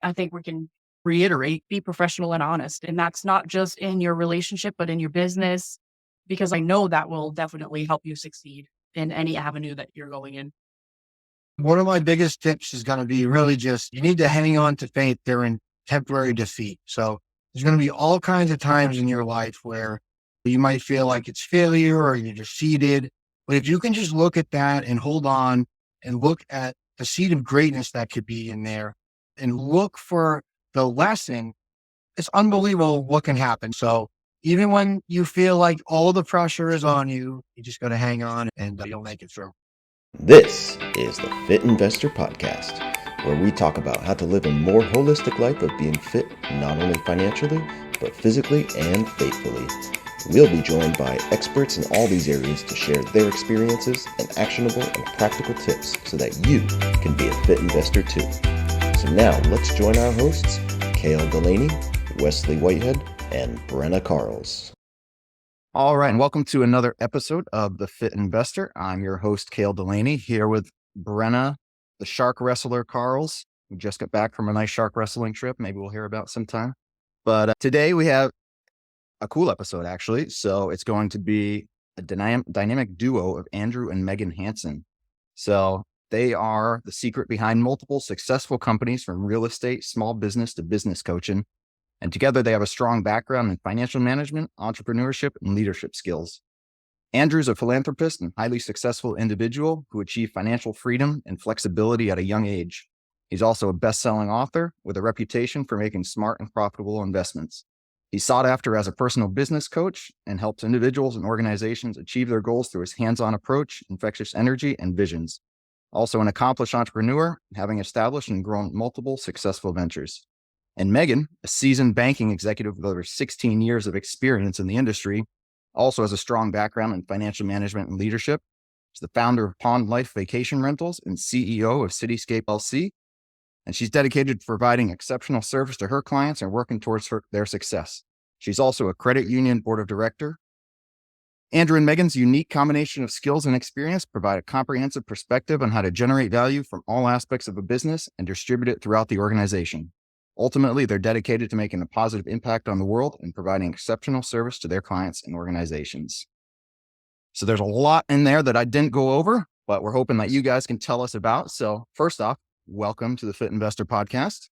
I think we can reiterate, be professional and honest. And that's not just in your relationship, but in your business, because I know that will definitely help you succeed in any avenue that you're going in. One of my biggest tips is going to be really just, you need to hang on to faith during temporary defeat. So there's going to be all kinds of times in your life where you might feel like it's failure or you're defeated. But if you can just look at that and hold on and look at the seed of greatness that could be in there and look for the lesson, it's unbelievable what can happen. So even when you feel like all the pressure is on you, you just got to hang on and you'll make it through. This is the Fit Investor Podcast, where we talk about how to live a more holistic life of being fit, not only financially, but physically and faithfully. We'll be joined by experts in all these areas to share their experiences and actionable and practical tips so that you can be a fit investor too. So now let's join our hosts, Cale Delaney, Wesley Whitehead, and Brenna Carls. All right, and welcome to another episode of The Fit Investor. I'm your host, Cale Delaney, here with Brenna, the shark wrestler Carls. We just got back from a nice shark wrestling trip. Maybe we'll hear about sometime. But today we have a cool episode, actually. So it's going to be a dynamic duo of Andrew and Meghan Hanson. So they are the secret behind multiple successful companies, from real estate, small business to business coaching. And together they have a strong background in financial management, entrepreneurship, and leadership skills. Andrew's a philanthropist and highly successful individual who achieved financial freedom and flexibility at a young age. He's also a best-selling author with a reputation for making smart and profitable investments. He's sought after as a personal business coach and helps individuals and organizations achieve their goals through his hands-on approach, infectious energy, and visions. Also an accomplished entrepreneur, having established and grown multiple successful ventures. And Meghan, a seasoned banking executive with over 16 years of experience in the industry, also has a strong background in financial management and leadership. She's the founder of Pond Life Vacation Rentals and CEO of Cityscape LC. And she's dedicated to providing exceptional service to her clients and working towards their success. She's also a credit union board of director. Andrew and Meghan's unique combination of skills and experience provide a comprehensive perspective on how to generate value from all aspects of a business and distribute it throughout the organization. Ultimately, they're dedicated to making a positive impact on the world and providing exceptional service to their clients and organizations. So there's a lot in there that I didn't go over, but we're hoping that you guys can tell us about. So first off, welcome to the Fit Investor Podcast.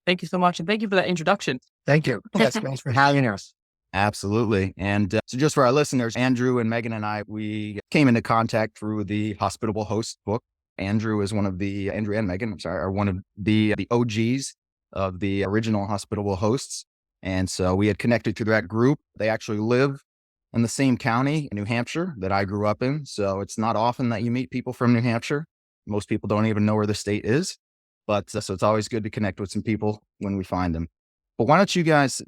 Thank you so much. And thank you for that introduction. Thank you. Yes, thanks for having us. Absolutely. And so just for our listeners, Andrew and Meghan and I, we came into contact through the Hospitable Host book. Andrew and Meghan, are one of the OGs of the original Hospitable Hosts. And so we had connected through that group. They actually live in the same county in New Hampshire that I grew up in. So it's not often that you meet people from New Hampshire. Most people don't even know where the state is. But so it's always good to connect with some people when we find them. But why don't you guys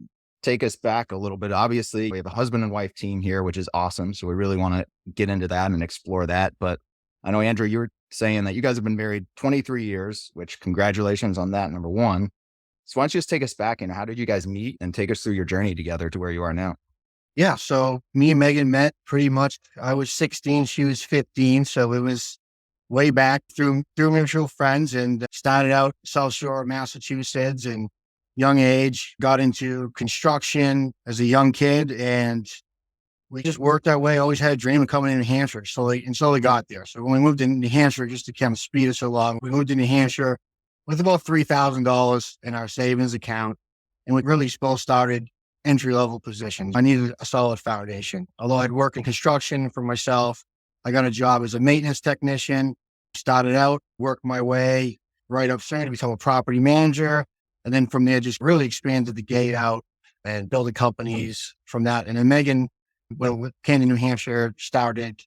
take us back a little bit? Obviously, we have a husband and wife team here, which is awesome. So we really want to get into that and explore that. But I know, Andrew, you were saying that you guys have been married 23 years, which congratulations on that, number one. So why don't you just take us back and how did you guys meet and take us through your journey together to where you are now? Yeah. So me and Meghan met pretty much, I was 16, she was 15. So it was way back through mutual friends, and started out South Shore, Massachusetts, and young age, got into construction as a young kid, and we just worked our way. Always had a dream of coming to New Hampshire, slowly got there. So when we moved to New Hampshire, just to kind of speed us along, we moved to New Hampshire with about $3,000 in our savings account. And we really both started entry-level positions. I needed a solid foundation. Although I'd worked in construction for myself, I got a job as a maintenance technician, started out, worked my way right up to become a property manager. And then from there, just really expanded the gate out and building companies from that. And then Meghan, when came to New Hampshire, started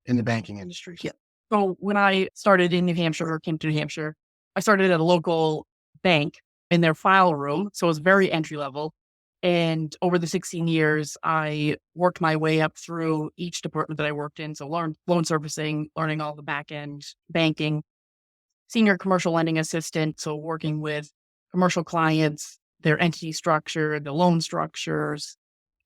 in the banking industry. Yeah. So when I started in New Hampshire or came to New Hampshire, I started at a local bank in their file room. So it was very entry level. And over the 16 years, I worked my way up through each department that I worked in. So learned loan servicing, learning all the back end banking, senior commercial lending assistant. So working with commercial clients, their entity structure, the loan structures,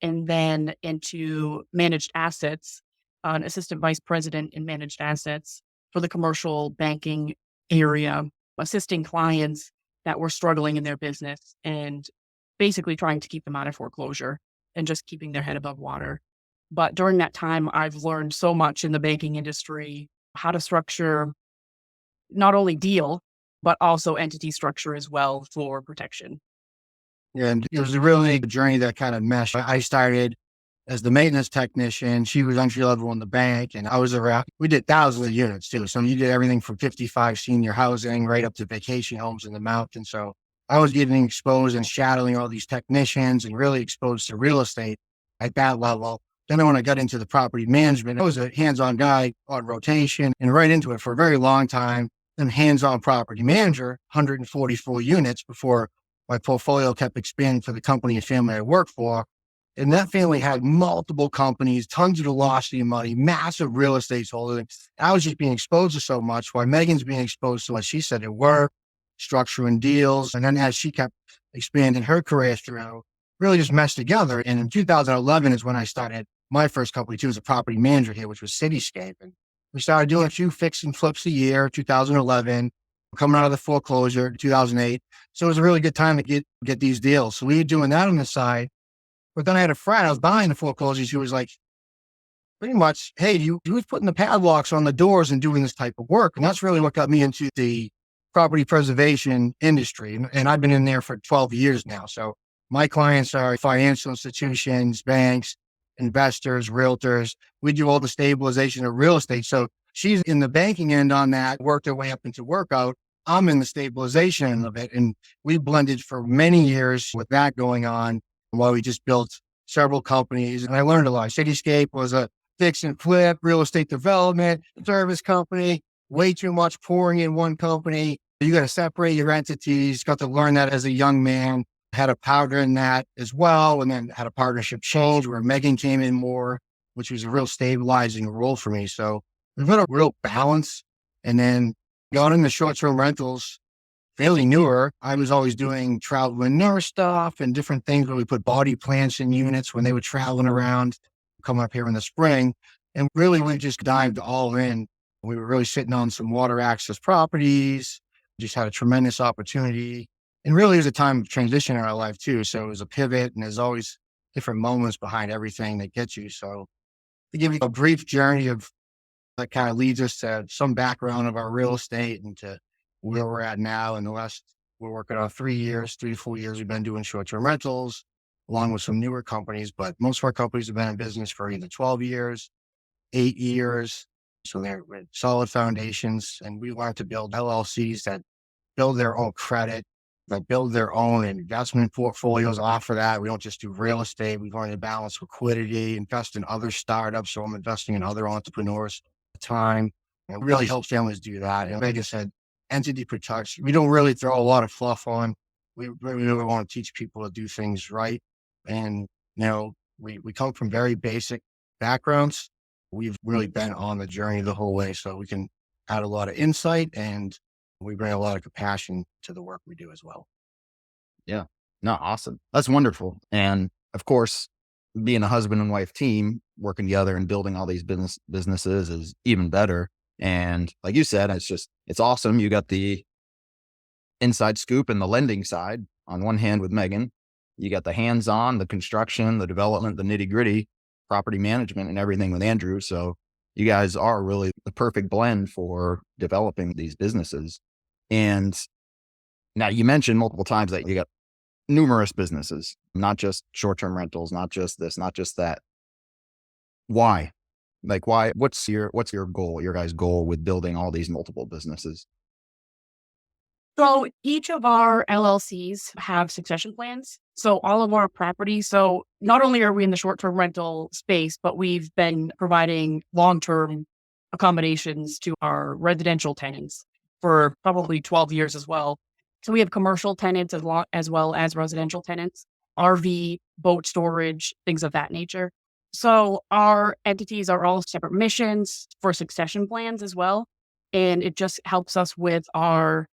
and then into managed assets, an assistant vice president in managed assets for the commercial banking area, assisting clients that were struggling in their business and basically trying to keep them out of foreclosure and just keeping their head above water. But during that time, I've learned so much in the banking industry, how to structure not only deal, but also entity structure as well for protection. And it was a really good journey that kind of meshed. I started as the maintenance technician. She was entry level in the bank, and I was around. We did thousands of units too. So you did everything from 55 senior housing right up to vacation homes in the mountains. So I was getting exposed and shadowing all these technicians and really exposed to real estate at that level. Then when I got into the property management, I was a hands-on guy on rotation and right into it for a very long time. Then hands-on property manager, 144 units before my portfolio kept expanding for the company and family I worked for. And that family had multiple companies, tons of velocity of money, massive real estate holdings. I was just being exposed to so much while Megan's being exposed to what she said at work, structuring deals. And then as she kept expanding her career through, really just meshed together. And in 2011 is when I started my first company too as a property manager here, which was Cityscape. And we started doing a few fix and flips a year, 2011, coming out of the foreclosure, 2008. So it was a really good time to get these deals. So we were doing that on the side. But then I had a friend, I was buying the foreclosures, who was like, pretty much, hey, you was putting the padlocks on the doors and doing this type of work. And that's really what got me into the property preservation industry. And I've been in there for 12 years now. So my clients are financial institutions, banks, investors, realtors. We do all the stabilization of real estate. So she's in the banking end on that, worked her way up into workout. I'm in the stabilization end of it. And we blended for many years with that going on while we just built several companies. And I learned a lot. Cityscape was a fix and flip, real estate development, service company, way too much pouring in one company. You got to separate your entities. Got to learn that as a young man. Had a partner in that as well. And then had a partnership change where Megan came in more, which was a real stabilizing role for me. So we've got a real balance. And then got into short-term rentals, fairly newer. I was always doing travel and nurse stuff and different things where we put body plants in units when they were traveling around, come up here in the spring. And really, we just dived all in. We were really sitting on some water access properties, just had a tremendous opportunity. And really, it was a time of transition in our life too. So it was a pivot, and there's always different moments behind everything that gets you. So to give you a brief journey of that kind of leads us to some background of our real estate and to where we're at now. In the last, we're working on 3 to 4 years. We've been doing short-term rentals along with some newer companies, but most of our companies have been in business for either 12 years, 8 years. So they're with solid foundations, and we want to build LLCs that build their own credit, that build their own investment portfolios off of that. We don't just do real estate. We want to balance liquidity, invest in other startups. So I'm investing in other entrepreneurs at the time, and really help families do that. And like I said, entity protection, we don't really throw a lot of fluff on. We really want to teach people to do things right. And, we come from very basic backgrounds. We've really been on the journey the whole way. So we can add a lot of insight, and we bring a lot of compassion to the work we do as well. Yeah. No, awesome. That's wonderful. And of course, being a husband and wife team, working together and building all these businesses is even better. And like you said, it's awesome. You got the inside scoop and the lending side on one hand with Megan. You got the hands-on, the construction, the development, the nitty-gritty, property management and everything with Andrew. So you guys are really the perfect blend for developing these businesses. And now you mentioned multiple times that you got numerous businesses, not just short-term rentals, not just this, not just that. Why? Like, why? What's your goal, your guys' goal with building all these multiple businesses? So each of our LLCs have succession plans. So all of our properties. So not only are we in the short-term rental space, but we've been providing long-term accommodations to our residential tenants for probably 12 years as well. So we have commercial tenants as well as residential tenants, RV, boat storage, things of that nature. So our entities are all separate missions for succession plans as well. And it just helps us with our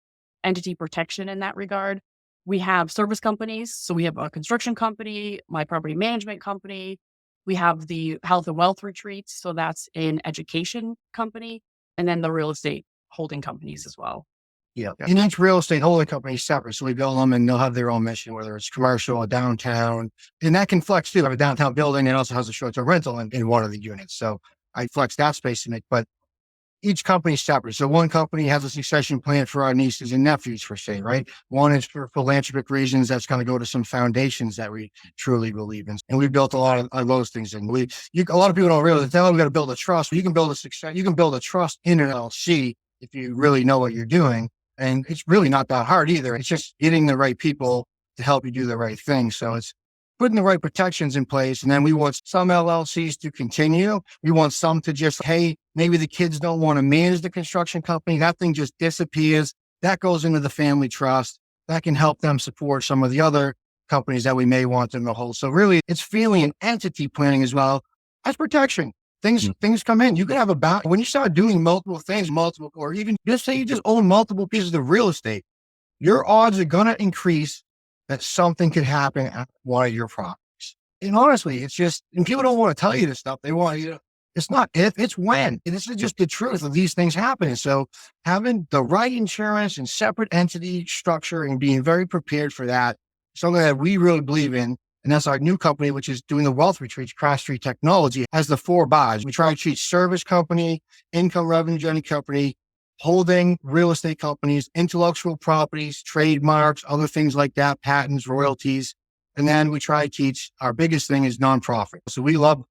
entity protection in that regard. We have service companies. So we have a construction company, my property management company. We have the health and wealth retreats. So that's an education company. And then the real estate holding companies as well. Yeah. And each real estate holding company is separate. So we build them and they'll have their own mission, whether it's commercial or downtown. And that can flex too. I have a downtown building and also has a short-term rental in one of the units. So I flex that space in it, but each company is separate. So one company has a succession plan for our nieces and nephews, for say, right? One is for philanthropic reasons. That's going to go to some foundations that we truly believe in. And we built a lot of those things. And a lot of people don't realize that we got to build a trust. You can build a success. You can build a trust in an LLC if you really know what you're doing. And it's really not that hard either. It's just getting the right people to help you do the right thing. So it's putting the right protections in place. And then we want some LLCs to continue. We want some to just, hey, maybe the kids don't want to manage the construction company. That thing just disappears. That goes into the family trust. That can help them support some of the other companies that we may want them to hold. So really it's feeling and entity planning as well as protection. Things come in. You can have when you start doing multiple things, or even just say you just own multiple pieces of real estate, your odds are going to increase that something could happen at one of your properties. And honestly, it's just, and people don't want to tell you this stuff. They want you to, it's not if, it's when. And this is just the truth of these things happening. So having the right insurance and separate entity structure and being very prepared for that, something that we really believe in. And that's our new company, which is doing the wealth retreats. Cross Street Technology has the 4 buys. We try to treat service company, income revenue generating company, holding real estate companies, intellectual properties, trademarks, other things like that, patents, royalties. And then we try to teach, our biggest thing is nonprofit. So we love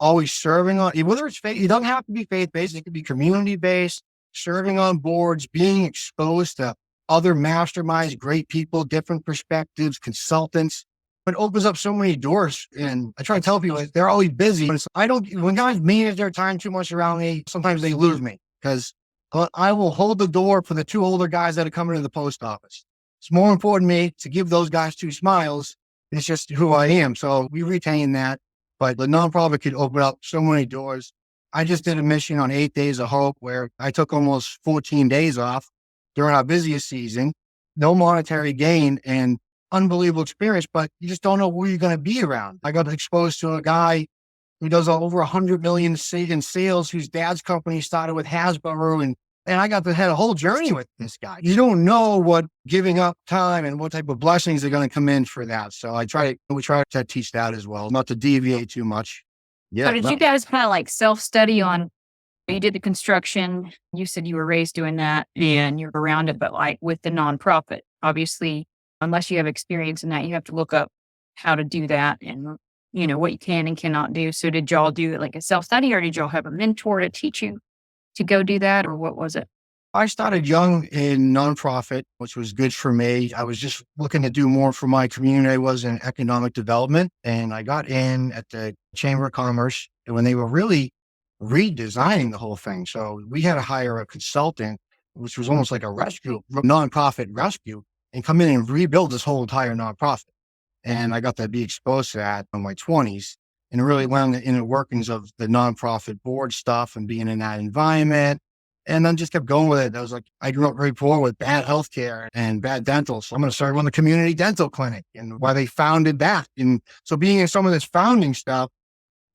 always serving on, whether it's faith, it doesn't have to be faith-based. It could be community-based, serving on boards, being exposed to other masterminds, great people, different perspectives, consultants. It opens up so many doors. And I try to tell people they're always busy. When guys manage their time too much around me, sometimes they lose me because I will hold the door for the 2 older guys that are coming to the post office. It's more important to me to give those guys 2 smiles. It's just who I am. So we retain that, but the nonprofit could open up so many doors. I just did a mission on 8 Days of Hope where I took almost 14 days off during our busiest season, no monetary gain and unbelievable experience, but you just don't know where you're going to be around. I got exposed to a guy who does over 100 million in sales, whose dad's company started with Hasbro. And I got to have a whole journey with this guy. You don't know what giving up time and what type of blessings are going to come in for that. So we try to teach that as well, not to deviate too much. Yeah. So did you guys kind of like self-study on, you did the construction, you said you were raised doing that and you're around it, but like with the nonprofit, obviously, unless you have experience in that, you have to look up how to do that and, what you can and cannot do. So did y'all do it like a self-study or did y'all have a mentor to teach you to go do that, or what was it? I started young in nonprofit, which was good for me. I was just looking to do more for my community. I was in economic development and I got in at the Chamber of Commerce when they were really redesigning the whole thing. So we had to hire a consultant, which was almost like a nonprofit rescue, and come in and rebuild this whole entire nonprofit. And I got to be exposed to that in my 20s and really learned the inner workings of the nonprofit board stuff and being in that environment. And then just kept going with it. I was like, I grew up very poor with bad healthcare and bad dental. So I'm going to start on the community dental clinic and why they founded that. And so being in some of this founding stuff,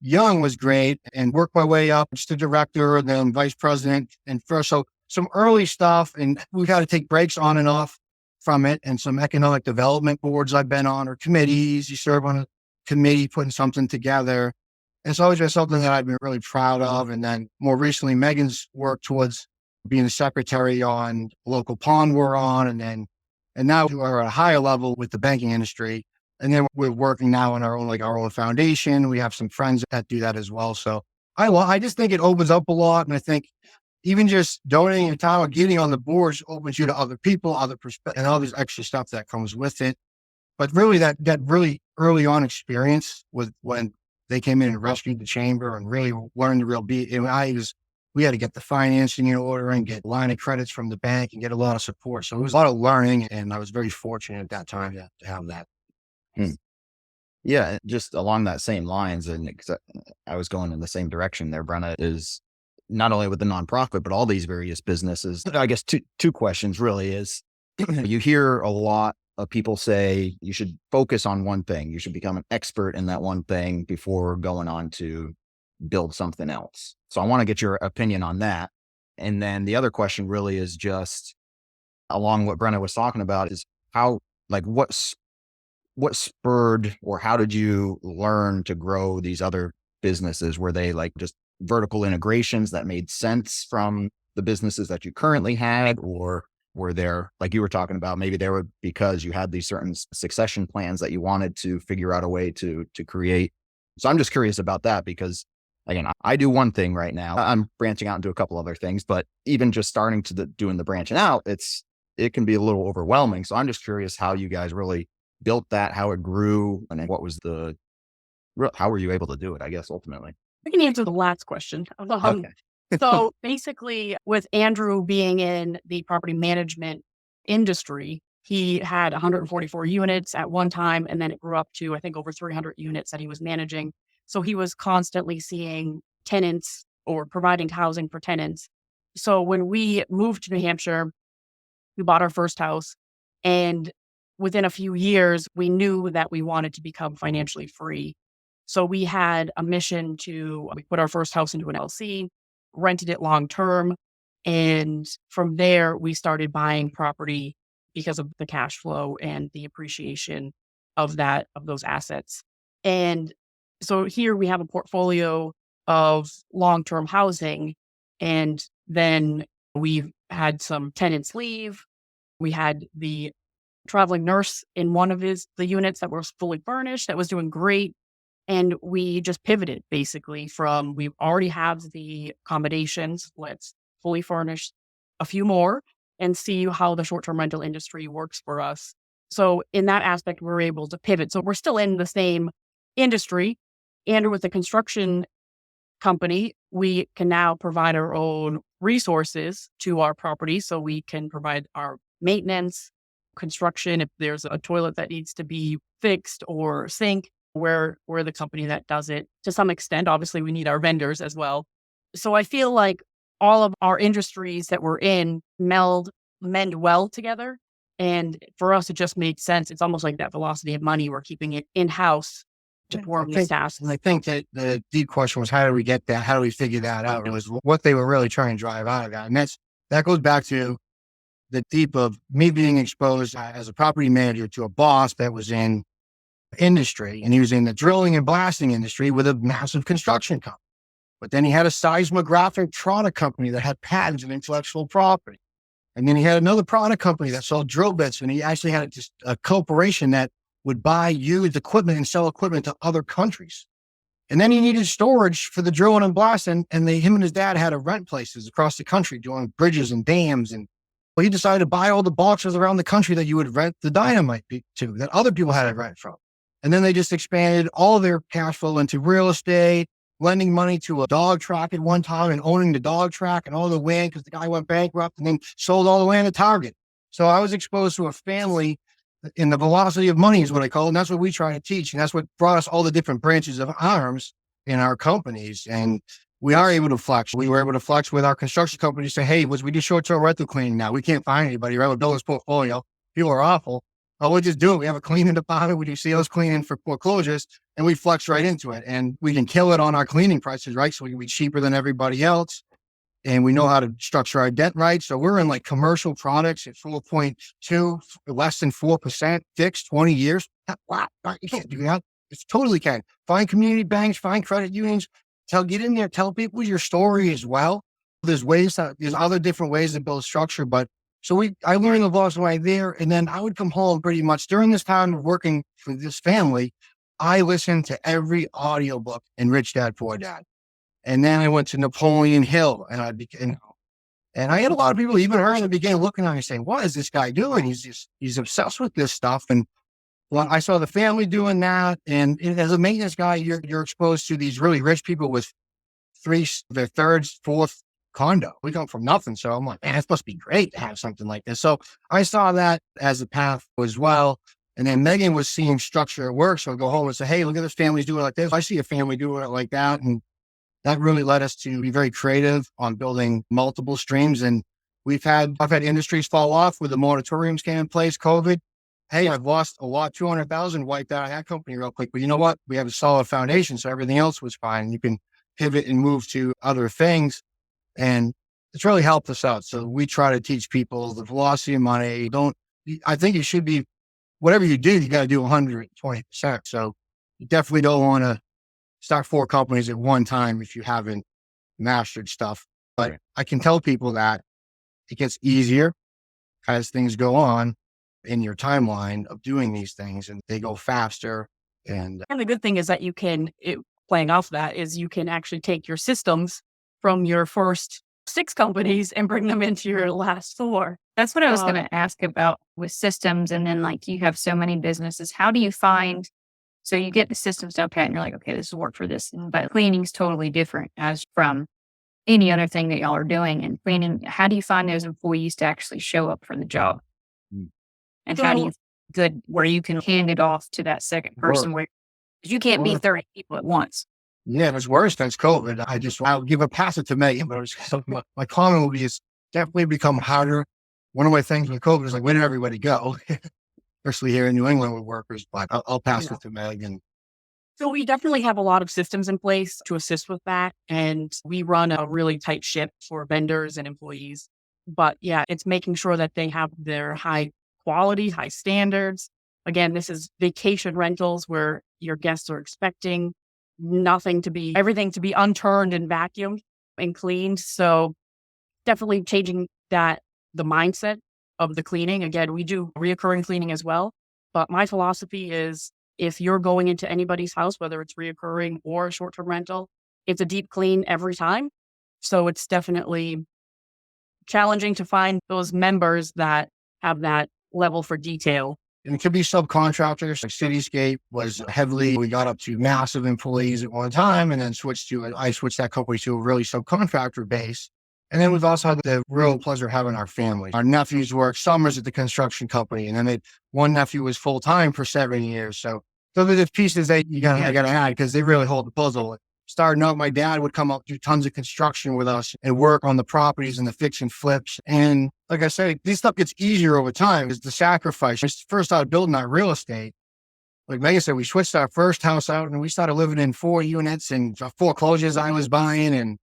young was great, and worked my way up just to director, then vice president. And first, so some early stuff, and we've had to take breaks on and off from it, and some economic development boards I've been on, or committees. You serve on a committee putting something together. And it's always been something that I've been really proud of. And then more recently, Megan's worked towards being a secretary on a local pond we're on. And now we're at a higher level with the banking industry. And then we're working now on our own foundation. We have some friends that do that as well. So I just think it opens up a lot. And I think even just donating your time or getting on the boards opens you to other people, other perspectives, and all this extra stuff that comes with it. But really that really early on experience with when they came in and rescued the chamber and really learned the real beat. We had to get the financing in order and get line of credits from the bank and get a lot of support. So it was a lot of learning, and I was very fortunate at that time to have that. Yeah, just along that same lines, and I was going in the same direction there, Brenna, is not only with the nonprofit, but all these various businesses. I guess two questions really is, you hear a lot of people say you should focus on one thing. You should become an expert in that one thing before going on to build something else. So I want to get your opinion on that. And then the other question really is just, along what Brenna was talking about is how, like, what spurred, or how did you learn to grow these other businesses? Were they like just vertical integrations that made sense from the businesses that you currently had? Or were there, like you were talking about, maybe they were because you had these certain succession plans that you wanted to figure out a way to create? So I'm just curious about that because, again, I do one thing right now. I'm branching out into a couple other things, but even just starting to doing the branching out, it can be a little overwhelming. So I'm just curious how you guys really built that, how it grew, and then what was how were you able to do it, I guess, ultimately? I can answer the last question. Okay. So basically, with Andrew being in the property management industry, he had 144 units at one time, and then it grew up to, I think, over 300 units that he was managing. So he was constantly seeing tenants or providing housing for tenants. So when we moved to New Hampshire, we bought our first house, and within a few years, we knew that we wanted to become financially free. So we had a mission we put our first house into an LLC, rented it long term. And from there, we started buying property because of the cash flow and the appreciation of those assets. And so here we have a portfolio of long-term housing. And then we've had some tenants leave. We had the traveling nurse in one of the units that was fully furnished that was doing great. And we just pivoted basically from, we already have the accommodations, let's fully furnish a few more and see how the short-term rental industry works for us. So in that aspect, we're able to pivot. So we're still in the same industry. And with the construction company, we can now provide our own resources to our property. So we can provide our maintenance, construction, if there's a toilet that needs to be fixed or sink, we're the company that does it to some extent. Obviously, we need our vendors as well. So I feel like all of our industries that we're in mend well together. And for us, it just made sense. It's almost like that velocity of money. We're keeping it in-house to perform these tasks. And I think that the deep question was, how do we get that? How do we figure that out? It was what they were really trying to drive out of that. And that goes back to the deep of me being exposed as a property manager to a boss that was in industry, and he was in the drilling and blasting industry with a massive construction company. But then he had a seismographic product company that had patents and intellectual property. And then he had another product company that sold drill bits, and he actually had just a corporation that would buy used equipment and sell equipment to other countries. And then he needed storage for the drilling and blasting, and him and his dad had to rent places across the country doing bridges and dams. And well, he decided to buy all the boxes around the country that you would rent the dynamite to, that other people had to rent from. And then they just expanded all their cash flow into real estate, lending money to a dog track at one time and owning the dog track and all the land because the guy went bankrupt, and then sold all the land at Target. So I was exposed to a family in the velocity of money is what I call it. And that's what we try to teach. And that's what brought us all the different branches of arms in our companies. And we are able to flex. We were able to flex with our construction company to say, hey, we do short-term rental cleaning now. We can't find anybody, right? We build this portfolio. People are awful. Oh, we'll just do it. We have a cleaning department. We do sales cleaning for foreclosures, and we flex right into it. And we can kill it on our cleaning prices, right? So we can be cheaper than everybody else. And we know how to structure our debt right. So we're in like commercial products at 4.2, less than 4% fixed, 20 years. Wow, you can't do that. It's totally can. Find community banks, find credit unions. Get in there, tell people your story as well. There's other different ways to build structure, but I learned the laws right there. And then I would come home pretty much during this time of working for this family. I listened to every audiobook in Rich Dad, Poor Dad. And then I went to Napoleon Hill, and I had a lot of people, even her, that began looking at me saying, what is this guy doing? He's obsessed with this stuff. And well, I saw the family doing that. And as a maintenance guy, you're exposed to these really rich people with their third, fourth condo. We come from nothing. So I'm like, man, this must be great to have something like this. So I saw that as a path as well. And then Megan was seeing structure at work. So I go home and say, hey, look at this family's doing it like this. I see a family doing it like that. And that really led us to be very creative on building multiple streams. And I've had industries fall off with the moratoriums came in place, COVID. Hey, I've lost a lot, 200,000 wiped out of that company real quick. But you know what? We have a solid foundation. So everything else was fine. You can pivot and move to other things. And it's really helped us out. So we try to teach people the velocity of money. I think it should be, whatever you do, you got to do 120%. So you definitely don't want to start 4 companies at one time if you haven't mastered stuff. But I can tell people that it gets easier as things go on in your timeline of doing these things, and they go faster. And the good thing is that playing off that is you can actually take your systems from your first 6 companies and bring them into your last 4. That's what I was going to ask about with systems. And then like you have so many businesses. How do you find, so you get the systems down pat and you're like, okay, this will work for this. But cleaning's totally different as from any other thing that y'all are doing. And cleaning, how do you find those employees to actually show up for the job? And how do you good where you can hand it off to that second person where you can't be 30 people at once? yeah, it was worse since COVID. I'll give a pass it to Megan, but my comment will be it's definitely become harder. One of my things with COVID is like, where did everybody go? Especially here in New England with workers, but I'll pass it to Megan. So we definitely have a lot of systems in place to assist with that. And we run a really tight ship for vendors and employees. But yeah, it's making sure that they have their high quality, high standards. Again, this is vacation rentals where your guests are expecting everything to be unturned and vacuumed and cleaned. So definitely changing the mindset of the cleaning. Again, we do reoccurring cleaning as well. But my philosophy is if you're going into anybody's house, whether it's reoccurring or a short-term rental, it's a deep clean every time. So it's definitely challenging to find those members that have that level for detail. And it could be subcontractors. Like Cityscape we got up to massive employees at one time and then I switched that company to a really subcontractor base. And then we've also had the real pleasure of having our family. Our nephews work summers at the construction company. And then one nephew was full-time for 7 years. So those are the pieces that I gotta add because they really hold the puzzle. Starting out, my dad would come up, do tons of construction with us and work on the properties and the fix and flips. And like I said, this stuff gets easier over time. It's the sacrifice. When we first started building our real estate, like Megan said, we switched our first house out and we started living in 4 units and foreclosures I was buying and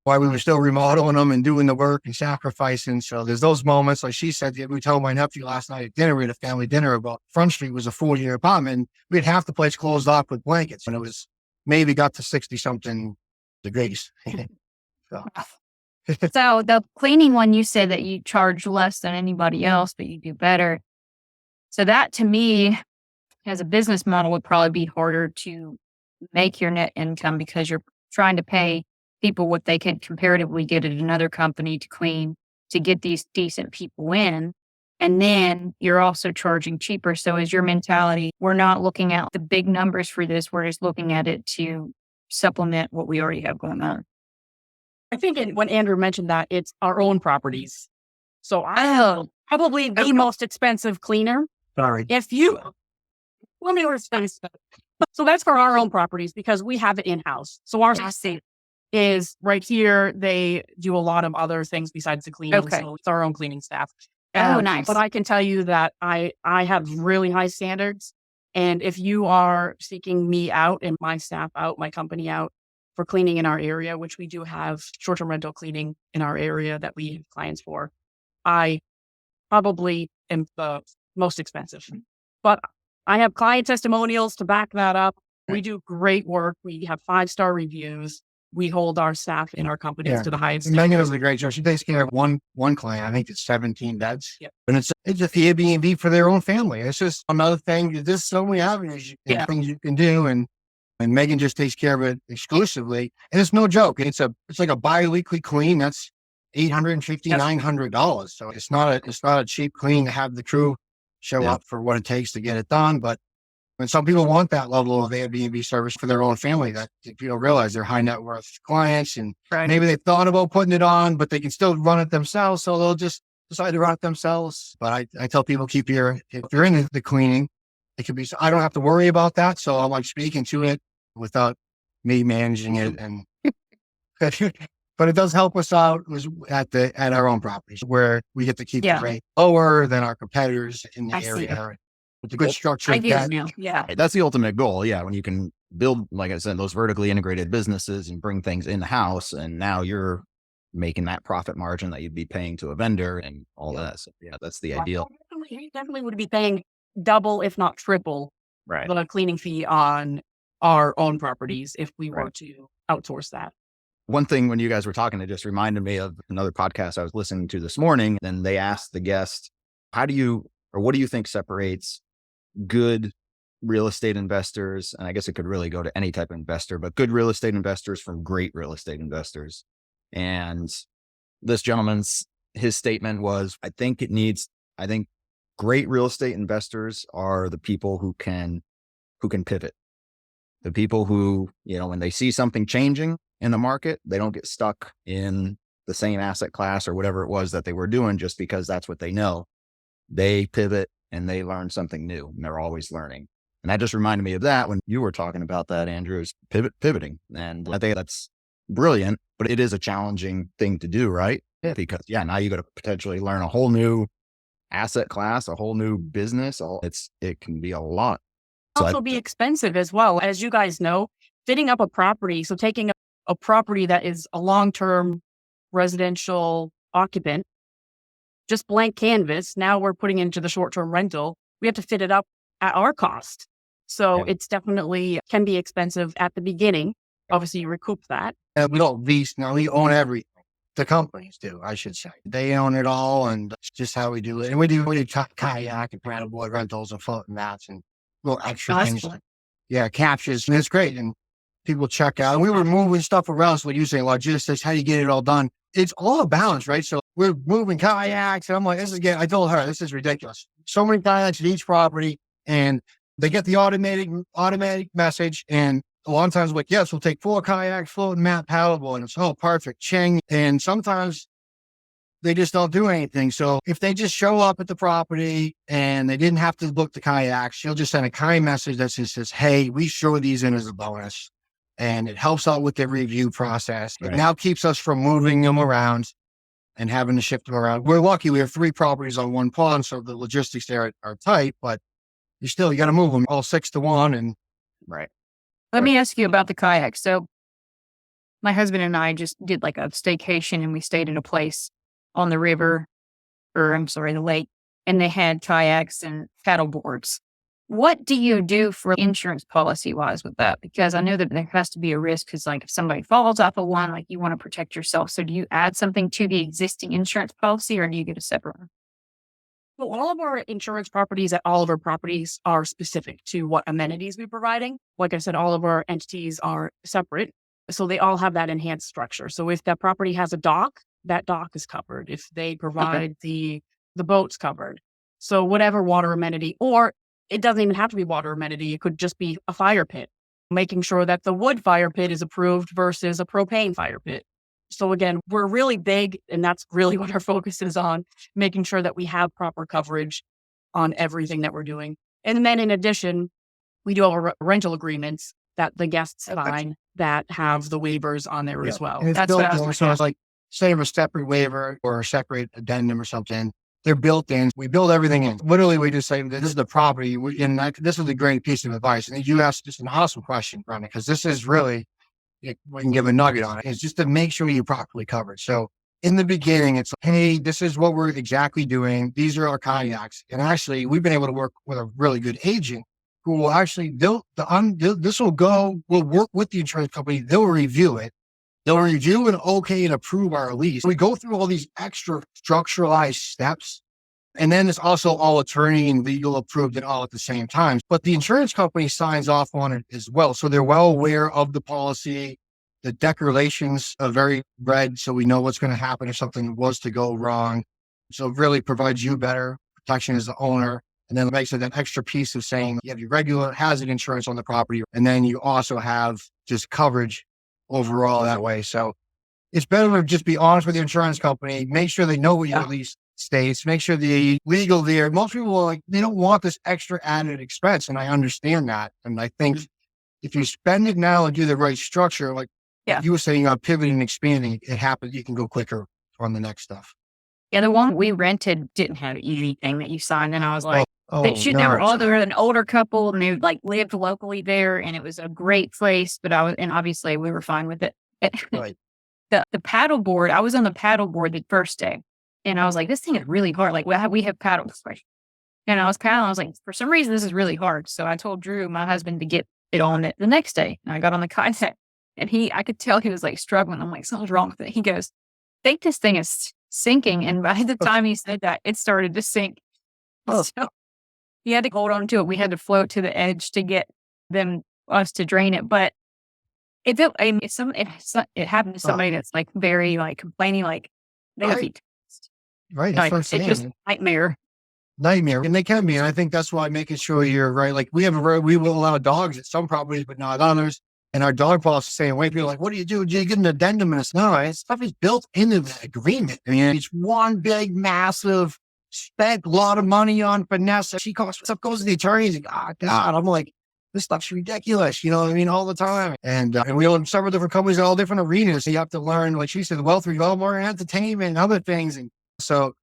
while we were still remodeling them and doing the work and sacrificing. So there's those moments, like she said, we told my nephew last night at dinner, we had a family dinner about Front Street was a 4-year apartment. And we had half the place closed off with blankets and it was maybe got to 60 something degrees. So the cleaning one, you said that you charge less than anybody else, but you do better. So that to me, as a business model, would probably be harder to make your net income because you're trying to pay people what they could comparatively get at another company to clean to get these decent people in. And then you're also charging cheaper. So is your mentality, we're not looking at the big numbers for this. We're just looking at it to supplement what we already have going on. I think when Andrew mentioned that, it's our own properties. So I'm probably the most expensive cleaner. Sorry. Let me understand. So that's for our own properties because we have it in-house. So our staff is right here. They do a lot of other things besides the cleaning. Okay. So it's our own cleaning staff. Oh, nice. But I can tell you that I have really high standards. And if you are seeking me out and my staff out, my company out for cleaning in our area, which we do have short-term rental cleaning in our area that we have clients for, I probably am the most expensive. But I have client testimonials to back that up. We do great work. We have 5-star reviews. We hold our staff in our companies to the highest. Megan does a great job. She takes care of one client. I think it's 17 beds. Yep. And it's just the Airbnb for their own family. It's just another thing. There's so many avenues, things you can do. And Megan just takes care of it exclusively. And it's no joke. It's like a bi-weekly clean. That's $850, $900. So it's not a cheap clean to have the crew show up for what it takes to get it done. But when some people want that level of Airbnb service for their own family, that people realize they're high net worth clients and maybe they thought about putting it on, but they can still run it themselves. So they'll just decide to run it themselves. But I tell people, if you're in the cleaning, it could be, I don't have to worry about that. So I'm like speaking to it without me managing it. And, but it does help us out at our own properties where we get to keep the rate lower than our competitors in the area. With the good structure. That's the ultimate goal. Yeah. When you can build, like I said, those vertically integrated businesses and bring things in-house and now you're making that profit margin that you'd be paying to a vendor and all that. So yeah, that's the ideal. You definitely would be paying double, if not triple, Right. the cleaning fee on our own properties if we were Right. to outsource that. One thing when you guys were talking, it just reminded me of another podcast I was listening to this morning. And they asked the guest, what do you think separates good real estate investors? And I guess it could really go to any type of investor, but good real estate investors from great real estate investors. And this his statement was, I think great real estate investors are the people who can pivot. The people who, when they see something changing in the market, they don't get stuck in the same asset class or whatever it was that they were doing just because that's what they know. They pivot and they learn something new, and they're always learning. And that just reminded me of that when you were talking about that, Andrew, is pivoting. And I think that's brilliant, but it is a challenging thing to do, right? Yeah. Because now you got to potentially learn a whole new asset class, a whole new business. It can be a lot. Also be expensive as well. As you guys know, fitting up a property, so taking a property that is a long-term residential occupant, just blank canvas, now we're putting into the short-term rental, we have to fit it up at our cost. So it's definitely can be expensive at the beginning. Obviously, you recoup that. And we don't lease. Now we own everything. The companies do, I should say. They own it all, and it's just how we do it. And we do kayak and paddleboard rentals and floating mats and little extra things. Yeah, captures. And it's great. And people check out. And we were moving stuff around. So you're saying logistics, how do you get it all done? It's all a balance, right? So we're moving kayaks. And I'm like, I told her, this is ridiculous. So many kayaks at each property. And they get the automatic message. And a lot of times, like, yes, we'll take 4 kayaks, floating mat, paddleboard. And it's all perfect. Ching. And sometimes they just don't do anything. So if they just show up at the property and they didn't have to book the kayaks, she'll just send a kind message that just says, hey, we show these in as a bonus. And it helps out with the review process. Right. It now keeps us from moving them around and having to shift them around. We're lucky we have 3 properties on one pond, so the logistics there are tight, but you got to move them all 6 to 1. And right. Let me ask you about the kayak. So my husband and I just did like a staycation, and we stayed in a place on the river, the lake, and they had kayaks and paddle boards. What do you do for insurance policy wise with that? Because I know that there has to be a risk because like if somebody falls off of one, like you want to protect yourself. So do you add something to the existing insurance policy or do you get a separate one? So all of our insurance properties at all of our properties are specific to what amenities we're providing. Like I said, all of our entities are separate. So they all have that enhanced structure. So if that property has a dock, that dock is covered. If they provide the boat's covered. So whatever water amenity, or it doesn't even have to be water amenity. It could just be a fire pit, making sure that the wood fire pit is approved versus a propane fire pit. So again, we're really big, and that's really what our focus is on, making sure that we have proper coverage on everything that we're doing. And then in addition, we do have rental agreements that the guests sign that have the waivers on there as well. That's what I was so it's like, say a separate waiver or a separate addendum or something. They're built in. We build everything in. Literally, we just say, this is the property. This is a great piece of advice. And you asked just an awesome question, Brendan, because this is really, we can give a nugget on it. It's just to make sure you're properly covered. So in the beginning, it's like, hey, this is what we're exactly doing. These are our kayaks. And actually, we've been able to work with a really good agent who will actually, we'll work with the insurance company. They'll review it. They'll review and okay and approve our lease. We go through all these extra structuralized steps. And then it's also all attorney and legal approved and all at the same time. But the insurance company signs off on it as well. So they're well aware of the policy. The declarations are very read, so we know what's going to happen if something was to go wrong. So it really provides you better protection as the owner. And then it makes it that extra piece of saying you have your regular hazard insurance on the property. And then you also have just coverage overall that way. So it's better to just be honest with your insurance company, make sure they know what your lease states, make sure the legal there. Most people are like, they don't want this extra added expense. And I understand that. And I think if you spend it now and do the right structure, like you were saying, pivoting and expanding, it happens. You can go quicker on the next stuff. Yeah, the one we rented didn't have anything that you signed. And I was like, they were an older couple and they like lived locally there and it was a great place, but obviously we were fine with it. Right. the paddle board, I was on the paddle board the first day. And I was like, this thing is really hard. Like we have paddles. Right? And I was paddling. I was like, for some reason, this is really hard. So I told Drew, my husband, to get it on it the next day. And I got on the kayak and I could tell he was like struggling. I'm like, something's wrong with it. He goes, I think this thing is sinking. And by the time he said that, it started to sink. Oh. So he had to hold on to it. We had to float to the edge to get us to drain it. But it happened to somebody that's like very like complaining, like they would be Right. That's like, what I'm it's saying. just a nightmare. And they can be. And I think that's why making sure you're right. Like we will allow dogs at some properties, but not others. And our dog policy is saying, wait, people are like, what do? Do you get an addendum? And it's no, it's stuff is built into the agreement. I mean, it's one big, massive, spent a lot of money on finesse. Stuff goes to the attorneys. And, oh, God, I'm like, this stuff's ridiculous. You know what I mean? All the time. And we own several different companies in all different arenas. So you have to learn, like she said, wealth, more entertainment and other things. And so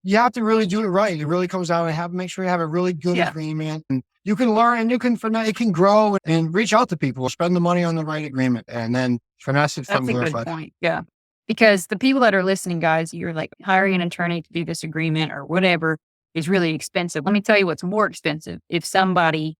you have to really do it right. It really comes out and make sure you have a really good agreement. And you can learn and it can grow and reach out to people, spend the money on the right agreement and then finesse it from That's a there. good point. Yeah. Because the people that are listening, guys, you're like hiring an attorney to do this agreement or whatever is really expensive. Let me tell you what's more expensive. If somebody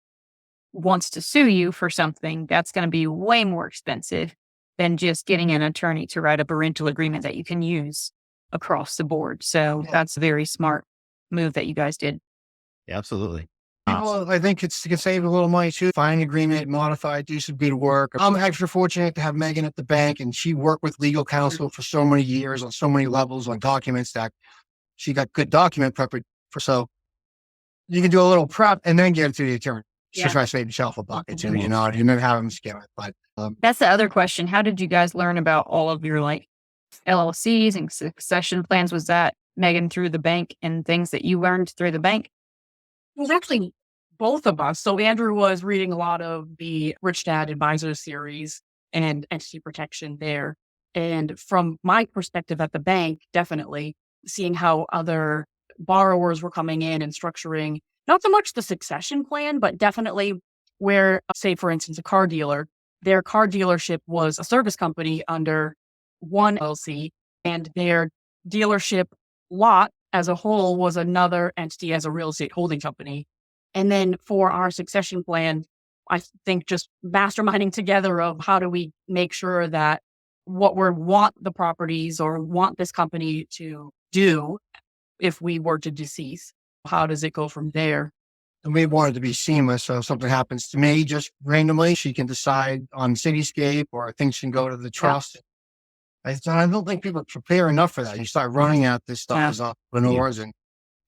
wants to sue you for something, that's going to be way more expensive than just getting an attorney to write a parental agreement that you can use across the board. So that's a very smart move that you guys did. Yeah, absolutely. I think it can save a little money too. Find an agreement, modify it, do some good work. I'm extra fortunate to have Meghan at the bank, and she worked with legal counsel for so many years on so many levels on documents that she got good document prep for. So you can do a little prep and then get it to the attorney. Just try to save yourself a bucket too, you know, and then have them skim it. But that's the other question. How did you guys learn about all of your like LLCs and succession plans? Was that Meghan through the bank and things that you learned through the bank? It was actually both of us. So Andrew was reading a lot of the Rich Dad Advisor series and entity protection there. And from my perspective at the bank, definitely seeing how other borrowers were coming in and structuring, not so much the succession plan, but definitely where, say, for instance, a car dealer, their car dealership was a service company under one LLC, and their dealership lot as a whole was another entity as a real estate holding company. And then for our succession plan, I think just masterminding together of how do we make sure that what we want the properties or want this company to do if we were to decease, how does it go from there? and we want it to be seamless. So if something happens to me just randomly, she can decide on Cityscape or things can go to the trust. I don't think people prepare enough for that. You start running out this stuff as entrepreneurs, and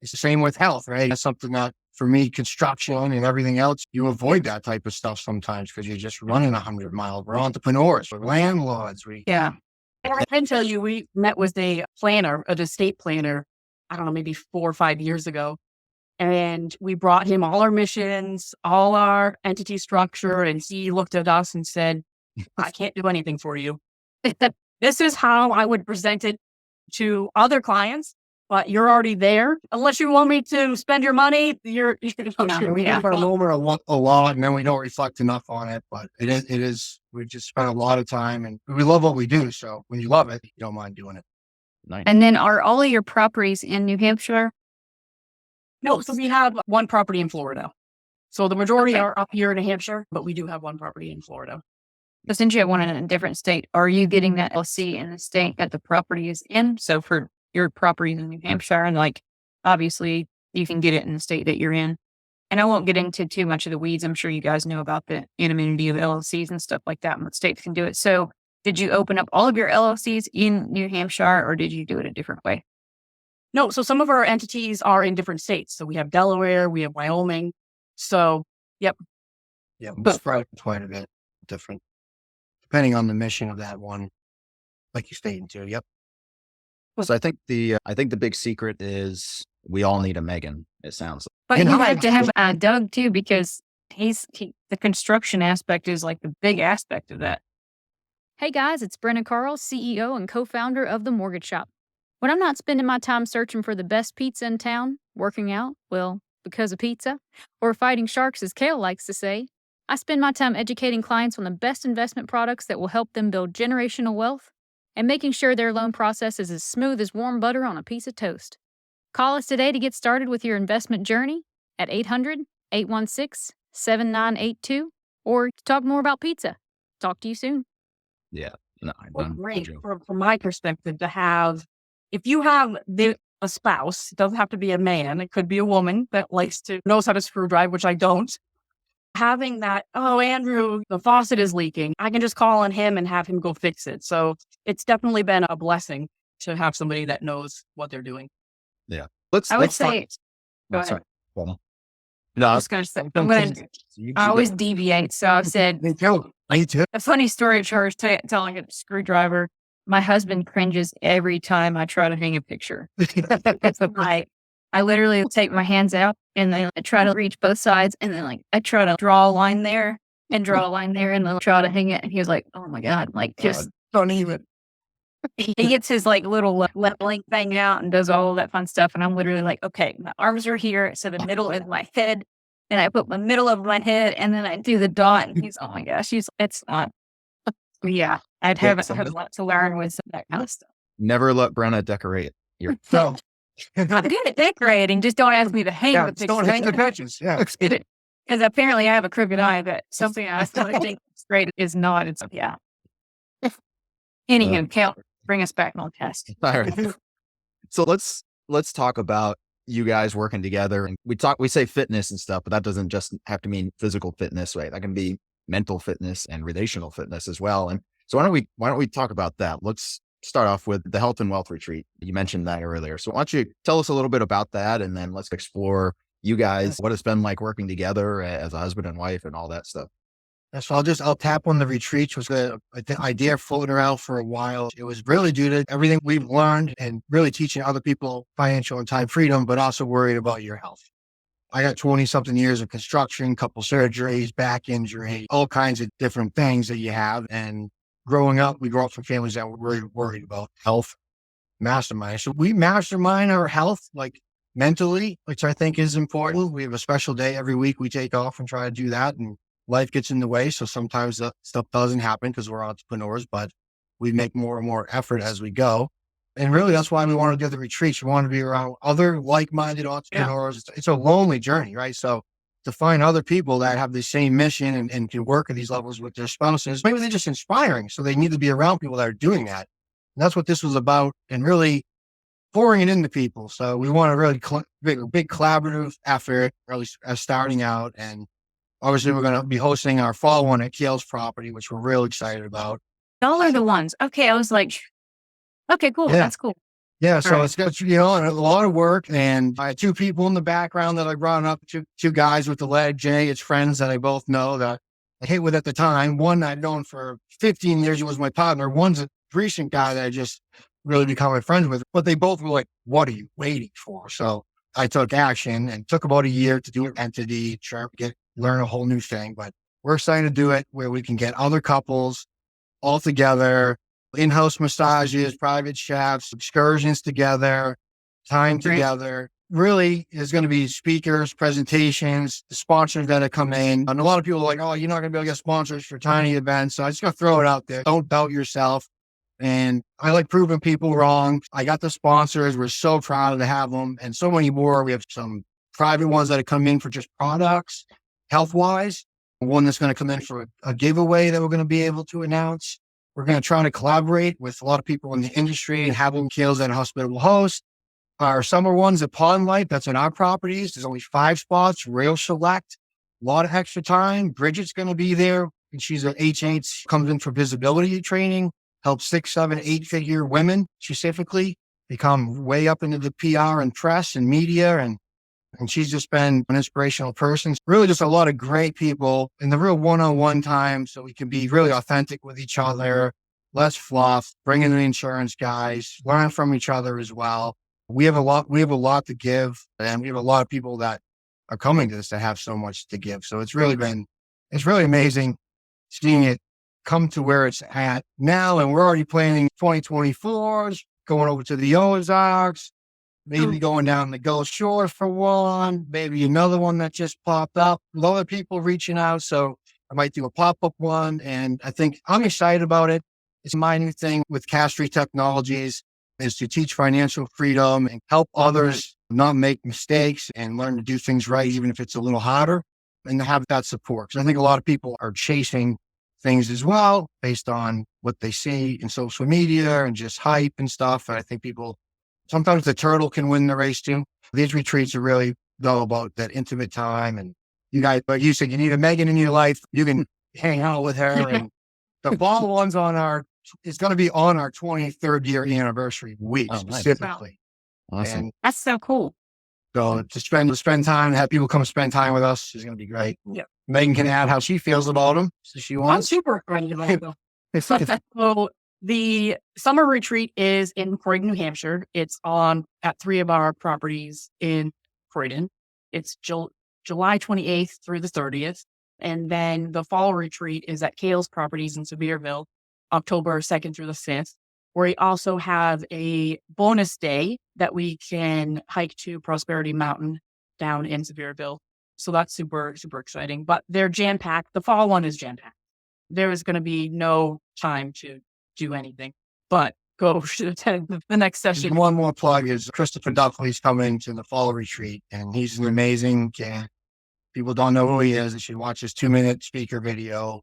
it's the same with health, right? It's something that for me, construction and everything else, you avoid that type of stuff sometimes because you're just running 100 miles. We're entrepreneurs, we're landlords. And I can tell you, we met with a planner, an estate planner, I don't know, maybe 4 or 5 years ago. And we brought him all our missions, all our entity structure. And he looked at us and said, I can't do anything for you. This is how I would present it to other clients, but you're already there. Unless you want me to spend your money, we have our moment a lot, and then we don't reflect enough on it. But it is, we just spend a lot of time, and we love what we do. So when you love it, you don't mind doing it. Nice. And then are all of your properties in New Hampshire? No, so we have one property in Florida. So the majority are up here in New Hampshire, but we do have one property in Florida. But since you have one in a different state, are you getting that LC in the state that the property is in? So for your property in New Hampshire, and like, obviously you can get it in the state that you're in. And I won't get into too much of the weeds. I'm sure you guys know about the anonymity of LLCs and stuff like that, and what states can do it. So did you open up all of your LLCs in New Hampshire, or did you do it a different way? No, so some of our entities are in different states. So we have Delaware, we have Wyoming. So, yep. Yeah, but spread quite a bit different, depending on the mission of that one, like you stated too. Yep. So I think the big secret is we all need a Meghan. It sounds like. But you have to have Doug too, because the construction aspect is like the big aspect of that. Hey guys, it's Brenna Carl, CEO and co-founder of The Mortgage Shop. When I'm not spending my time searching for the best pizza in town, working out, well, because of pizza, or fighting sharks as Kale likes to say, I spend my time educating clients on the best investment products that will help them build generational wealth and making sure their loan process is as smooth as warm butter on a piece of toast. Call us today to get started with your investment journey at 800-816-7982 or to talk more about pizza. Talk to you soon. Yeah. No, Well, I'm great joking. from my perspective to have, if you have a spouse, it doesn't have to be a man, it could be a woman that knows how to screw drive, which I don't. Having that, oh, Andrew, the faucet is leaking. I can just call on him and have him go fix it. So it's definitely been a blessing to have somebody that knows what they're doing. Yeah. I would say, go ahead. Sorry. Well, no, I was going to say, I always deviate. So I've said, Me too. a funny story of Charles telling a screwdriver. My husband cringes every time I try to hang a picture. I literally take my hands out and then I try to reach both sides and then I try to draw a line there and draw a line there and then try to hang it. And he was like, oh my God, just Don't even. he gets his little leveling thing out and does all of that fun stuff. And I'm literally like, okay, my arms are here. So the middle is my head. And I put my middle of my head and then I do the dot. And he's, oh my gosh, it's not. Yeah, I'd have a lot to learn with that kind of stuff. Never let Brenna decorate. No. I'm good at decorating. Just don't ask me to hang the pictures. Don't hang the pictures. Yeah. Because apparently I have a crooked eye that something I think is great is not. It's, yeah. Anywho, Cal, bring us back on task. All right. So let's talk about you guys working together. And we say fitness and stuff, but that doesn't just have to mean physical fitness, right? That can be mental fitness and relational fitness as well. And so why don't we talk about that? Let's start off with the health and wealth retreat. You mentioned that earlier. So why don't you tell us a little bit about that? And then let's explore you guys, what it's been like working together as a husband and wife and all that stuff. So I'll tap on the retreat, which was an idea floating around for a while. It was really due to everything we've learned and really teaching other people financial and time freedom, but also worried about your health. I got 20 something years of construction, couple surgeries, back injury, all kinds of different things that you have. And growing up, we grew up from families that were really worried about health, mastermind. So we mastermind our health, mentally, which I think is important. We have a special day every week we take off and try to do that. And life gets in the way. So sometimes that stuff doesn't happen because we're entrepreneurs, but we make more and more effort as we go. And really, that's why we want to do the retreats. We want to be around other like-minded entrepreneurs. Yeah. It's a lonely journey, right? So to find other people that have the same mission and can work at these levels with their spouses, maybe they're just inspiring. So they need to be around people that are doing that. And that's what this was about, and really pouring it into people. So we want to really big collaborative effort, really starting out. And obviously, we're going to be hosting our fall one at Kale's property, which we're real excited about. Y'all are the ones. Okay, I was like, okay, cool. Yeah. That's cool. Yeah, so it's got, a lot of work. And I had two people in the background that I brought up, two guys with the leg. Jay, it's friends that I both know that I hate with at the time. One I'd known for 15 years, he was my partner. One's a recent guy that I just really become friends with. But they both were like, what are you waiting for? So I took action and took about a year to do an entity, try to learn a whole new thing. But we're excited to do it where we can get other couples all together, in-house massages, private chefs, excursions together, time together. Really, there's going to be speakers, presentations, the sponsors that have come in. And a lot of people are like, oh, you're not going to be able to get sponsors for tiny events. So I just got to throw it out there. Don't doubt yourself. And I like proving people wrong. I got the sponsors. We're so proud to have them. And so many more. We have some private ones that have come in for just products, health-wise. One that's going to come in for a giveaway that we're going to be able to announce. We're going to try to collaborate with a lot of people in the industry and have them Kale's at a hospitable host. Our summer one's at Pond Light. That's on our properties. There's only 5 spots, rail select, a lot of extra time. Bridget's going to be there. And she's an H8, comes in for visibility training, helps 6, 7, 8-figure women specifically become way up into the PR and press and media. And she's just been an inspirational person. Really just a lot of great people in the real one-on-one time so we can be really authentic with each other, less fluff, bring in the insurance guys, learn from each other as well. We have a lot to give, and we have a lot of people that are coming to this that have so much to give. So it's really amazing seeing it come to where it's at now. And we're already planning 2024, going over to the Ozarks, maybe going down the Gulf Shore for one, maybe another one that just popped up with other people reaching out. So I might do a pop-up one. And I think I'm excited about it. It's my new thing with Cash-Free Technologies is to teach financial freedom and help others not make mistakes and learn to do things right, even if it's a little harder, and to have that support. Because I think a lot of people are chasing things as well based on what they see in social media and just hype and stuff. And I think people, sometimes the turtle can win the race too. These retreats are really though about that intimate time. And you guys, like you said, you need a Meghan in your life. You can hang out with her. And the fall one's it's going to be on our 23rd year anniversary week specifically. Awesome. And That's so cool. so to spend time, have people come spend time with us is going to be great. Yeah. Megan can add how she feels about them. So she I'm wants. super excited about them. It's So the summer retreat is in Croydon, New Hampshire. It's at 3 of our properties in Croydon. It's July 28th through the 30th. And then the fall retreat is at Kale's properties in Sevierville, October 2nd through the 5th, where we also have a bonus day that we can hike to Prosperity Mountain down in Sevierville. So that's super, super exciting. But they're jam-packed. The fall one is jam-packed. There is going to be no time to do anything, but go to attend the next session. One more plug is Christopher Duffley's coming to the fall retreat, and he's an amazing. People don't know who he is. They should watch his 2-minute speaker video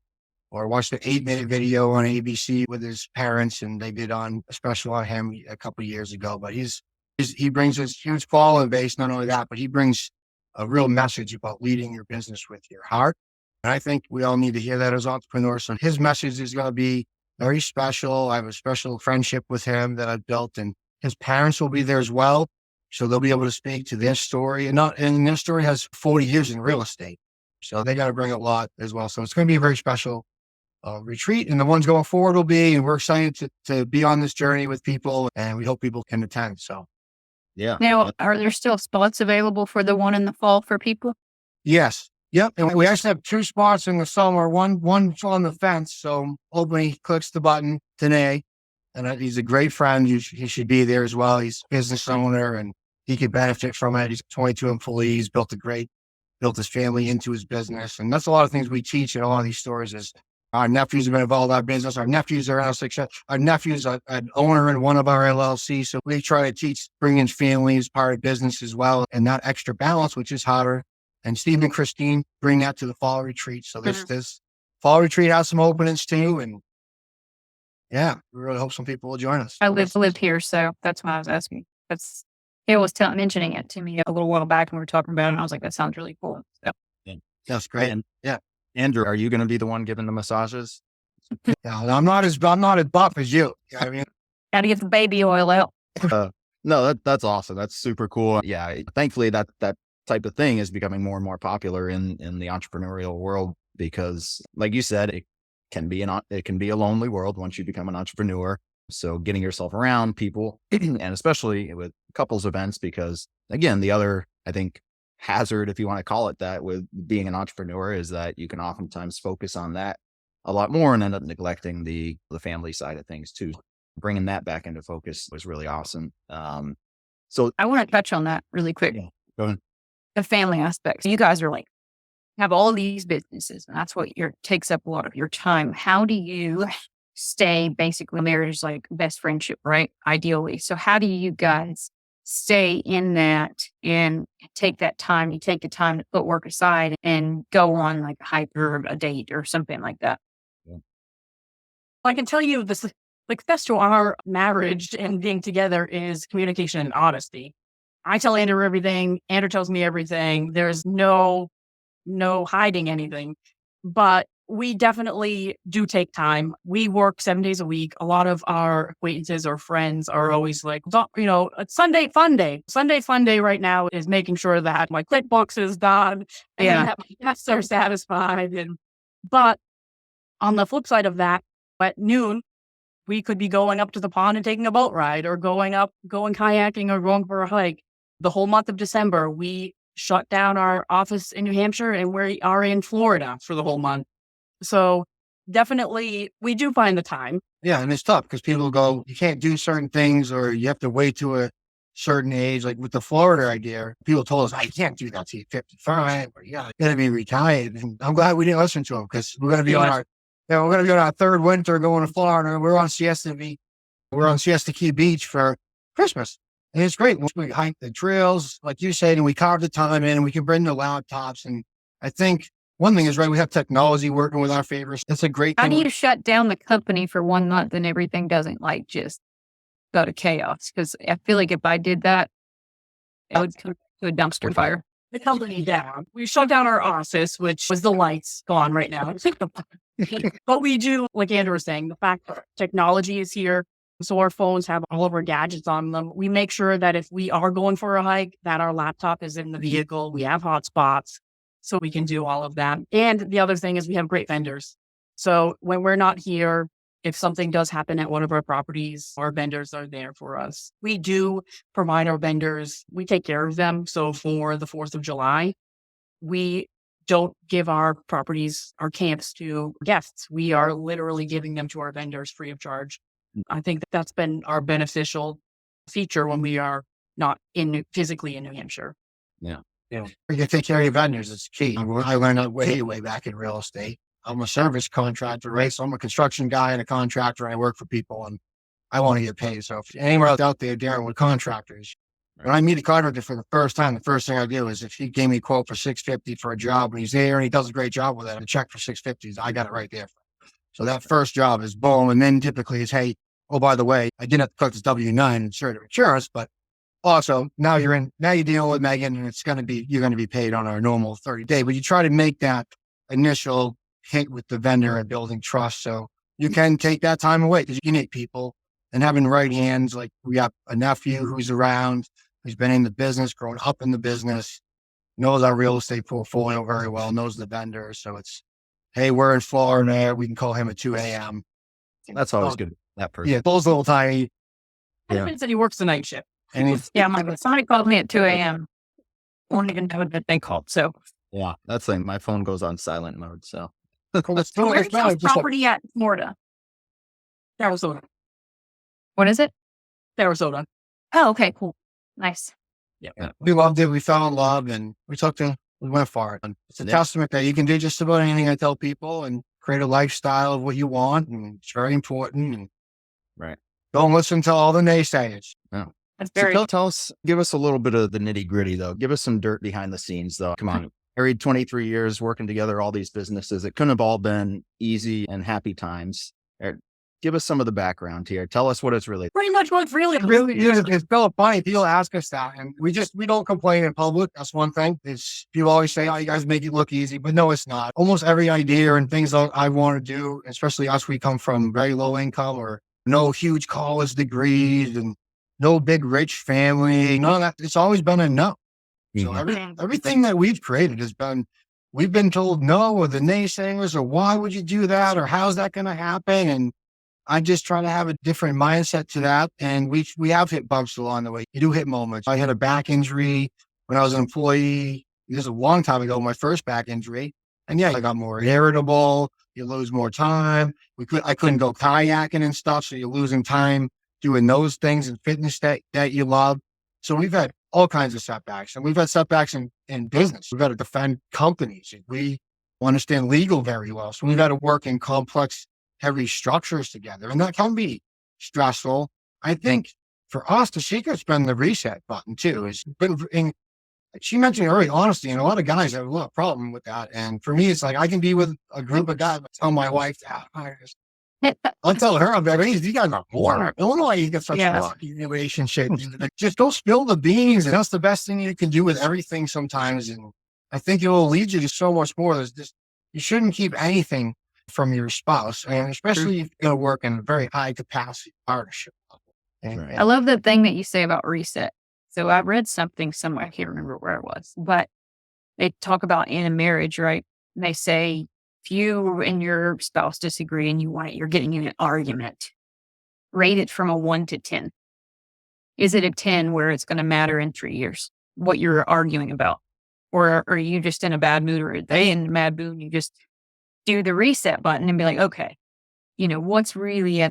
or watch the 8-minute video on ABC with his parents. And they did on a special on him a couple of years ago, but he brings this huge following base. Not only that, but he brings a real message about leading your business with your heart. And I think we all need to hear that as entrepreneurs. So his message is going to be very special. I have a special friendship with him that I've built, and his parents will be there as well. So they'll be able to speak to their story, and their story has 40 years in real estate. So they got to bring a lot as well. So it's going to be a very special retreat, and the ones going forward will be, and we're excited to be on this journey with people, and we hope people can attend. So, Yeah. Now, are there still spots available for the one in the fall for people? yes. Yep. And we actually have 2 spots in the summer, one's on the fence. So hopefully he clicks the button today, and he's a great friend. He should be there as well. He's a business owner and he could benefit from it. He's 22 employees, built his family into his business. And that's a lot of things we teach in a lot of these stores is our nephews have been involved in our business. Our nephews are our success. Our nephews are an owner in one of our LLCs. So we try to teach, bring in family as part of business as well, and that extra balance, which is harder. And Steve and Christine bring that to the fall retreat. So this fall retreat has some openings too. And yeah, we really hope some people will join us. I live here, so that's why I was asking. He was mentioning it to me a little while back, and we were talking about it, and I was like, that sounds really cool. So. That's great. And Andrew, are you going to be the one giving the massages? Yeah, I'm not as buff as you. I mean, Got to get the baby oil out. No, that's awesome. That's super cool. Yeah. Thankfully that type of thing is becoming more and more popular in the entrepreneurial world, because like you said, it can be a lonely world once you become an entrepreneur. So getting yourself around people and especially with couples events, because again, the other, I think, hazard, if you want to call it that, with being an entrepreneur is that you can oftentimes focus on that a lot more and end up neglecting the family side of things too. Bringing that back into focus was really awesome. So I want to touch on that really quick. Yeah, go ahead. The family aspect. You guys are have all these businesses, and that's what takes up a lot of your time. How do you stay basically marriage is like best friendship, right? Ideally. So how do you guys stay in that and take that time? You take the time to put work aside and go on like a hike or a date or something like that. Well, I can tell you this, like best to our marriage and being together is communication and honesty. I tell Andrew everything. Andrew tells me everything. There's no hiding anything, but we definitely do take time. We work 7 days a week. A lot of our acquaintances or friends are always like, it's Sunday fun day. Sunday fun day right now is making sure that my QuickBooks is done and that my guests are satisfied. But on the flip side of that, at noon, we could be going up to the pond and taking a boat ride, or going kayaking, or going for a hike. The whole month of December, we shut down our office in New Hampshire and we are in Florida for the whole month. So definitely we do find the time. yeah, and it's tough because people go, you can't do certain things, or you have to wait to a certain age. Like with the Florida idea, people told us, I can't do that till you're 55, or you gotta be retired. And I'm glad we didn't listen to them, because we're going to be on Yeah, we're going to go to our third winter going to Florida. We're on Siesta Key Beach for Christmas. And it's great. We hike the trails, like you said, and we carve the time in and we can bring the laptops. And I think one thing is right, we have technology working with our favors. That's a great How thing. do you shut down the company for 1 month and everything doesn't like just go to chaos? Because I feel like if I did that, it would come to a dumpster fire. The company down. We shut down our office, which was the lights gone right now. But we do, like Andrew was saying, the fact that technology is here. So our phones have all of our gadgets on them. We make sure that if we are going for a hike, that our laptop is in the vehicle. We have hotspots so we can do all of that. And the other thing is we have great vendors. So when we're not here, if something does happen at one of our properties, our vendors are there for us. We do provide our vendors, we take care of them. So for the 4th of July, we don't give our properties, our camps to guests. We are literally giving them to our vendors free of charge. I think that's been our beneficial feature when we are not physically in New Hampshire. Yeah. You take care of your vendors. It's key. I learned that way back in real estate. I'm a service contractor, right? So I'm a construction guy and a contractor. And I work for people and I want to get paid. So if anywhere else out there dealing with contractors, when I meet a contractor for the first time, the first thing I do is if he gave me a quote for $650 for a job and he's there and he does a great job with it, a check for $650, I got it right there. So that first job is boom. And then typically is, hey, oh, by the way, I didn't have to collect this W-9 and certain insurance, but also now you're dealing with Meghan and you're going to be paid on our normal 30-day, but you try to make that initial hit with the vendor and building trust. So you can take that time away because you need people and having the right hands. Like we have a nephew who's around, who's been in the business, grown up in the business, knows our real estate portfolio very well, knows the vendor. So it's, hey, we're in Florida. We can call him at 2 a.m. That's always good. That person. Yeah, those little tiny. Yeah. Said he works the night shift. And he's, Yeah, my God. Somebody called me at 2 a.m. Won't even know that they called. So Yeah, that's like my phone goes on silent mode. So where's your property at Florida? Sarasota. what is it? Sarasota. Oh, okay, cool. Nice. Yeah. we loved it. We fell in love and we went far. And it's a testament that you can do just about anything I tell people and create a lifestyle of what you want. And it's very important. And right. don't listen to all the naysayers. No. That's So very tell us, give us a little bit of the nitty gritty though. Give us some dirt behind the scenes though. Come on. Married 23 years, working together, all these businesses. It couldn't have all been easy and happy times. Give us some of the background here. Tell us what it's really. Pretty much what's really It's so funny. People ask us that and we don't complain in public. That's one thing. It's people always say, oh, you guys make it look easy, but no, it's not. Almost every idea and things that I want to do, especially us, we come from very low income or no huge college degrees and no big rich family. None of that. It's always been a no. So everything that we've created we've been told no, or the naysayers, or why would you do that? Or how's that going to happen? And I just try to have a different mindset to that. And we have hit bumps along the way. You do hit moments. I had a back injury when I was an employee. This is a long time ago, my first back injury. And yeah, I got more irritable. You lose more time. I couldn't go kayaking and stuff. So you're losing time doing those things and fitness that you love. So we've had all kinds of setbacks, and we've had setbacks in business. We've got to defend companies. We understand legal very well. So we've got to work in complex, heavy structures together. And that can be stressful. I think for us, the secret's been the reset button too. She mentioned early honesty, and a lot of guys have a lot of problem with that. And for me, it's like, I can be with a group of guys, but tell my wife, I'll tell her, I'm like, you guys are boring. Illinois, you get such a lucky relationship. Just go spill the beans. And that's the best thing you can do with everything sometimes. And I think it will lead you to so much more. You shouldn't keep anything from your spouse. And especially if you're going to work in a very high capacity partnership. I love the thing that you say about reset. So I read something somewhere, I can't remember where it was, but they talk about in a marriage, right? And they say, if you and your spouse disagree and you're getting in an argument, rate it from a 1 to 10. Is it a 10 where it's going to matter in 3 years, what you're arguing about? Or are you just in a bad mood, or are they in a bad mood? And you just do the reset button and be like, okay, what's really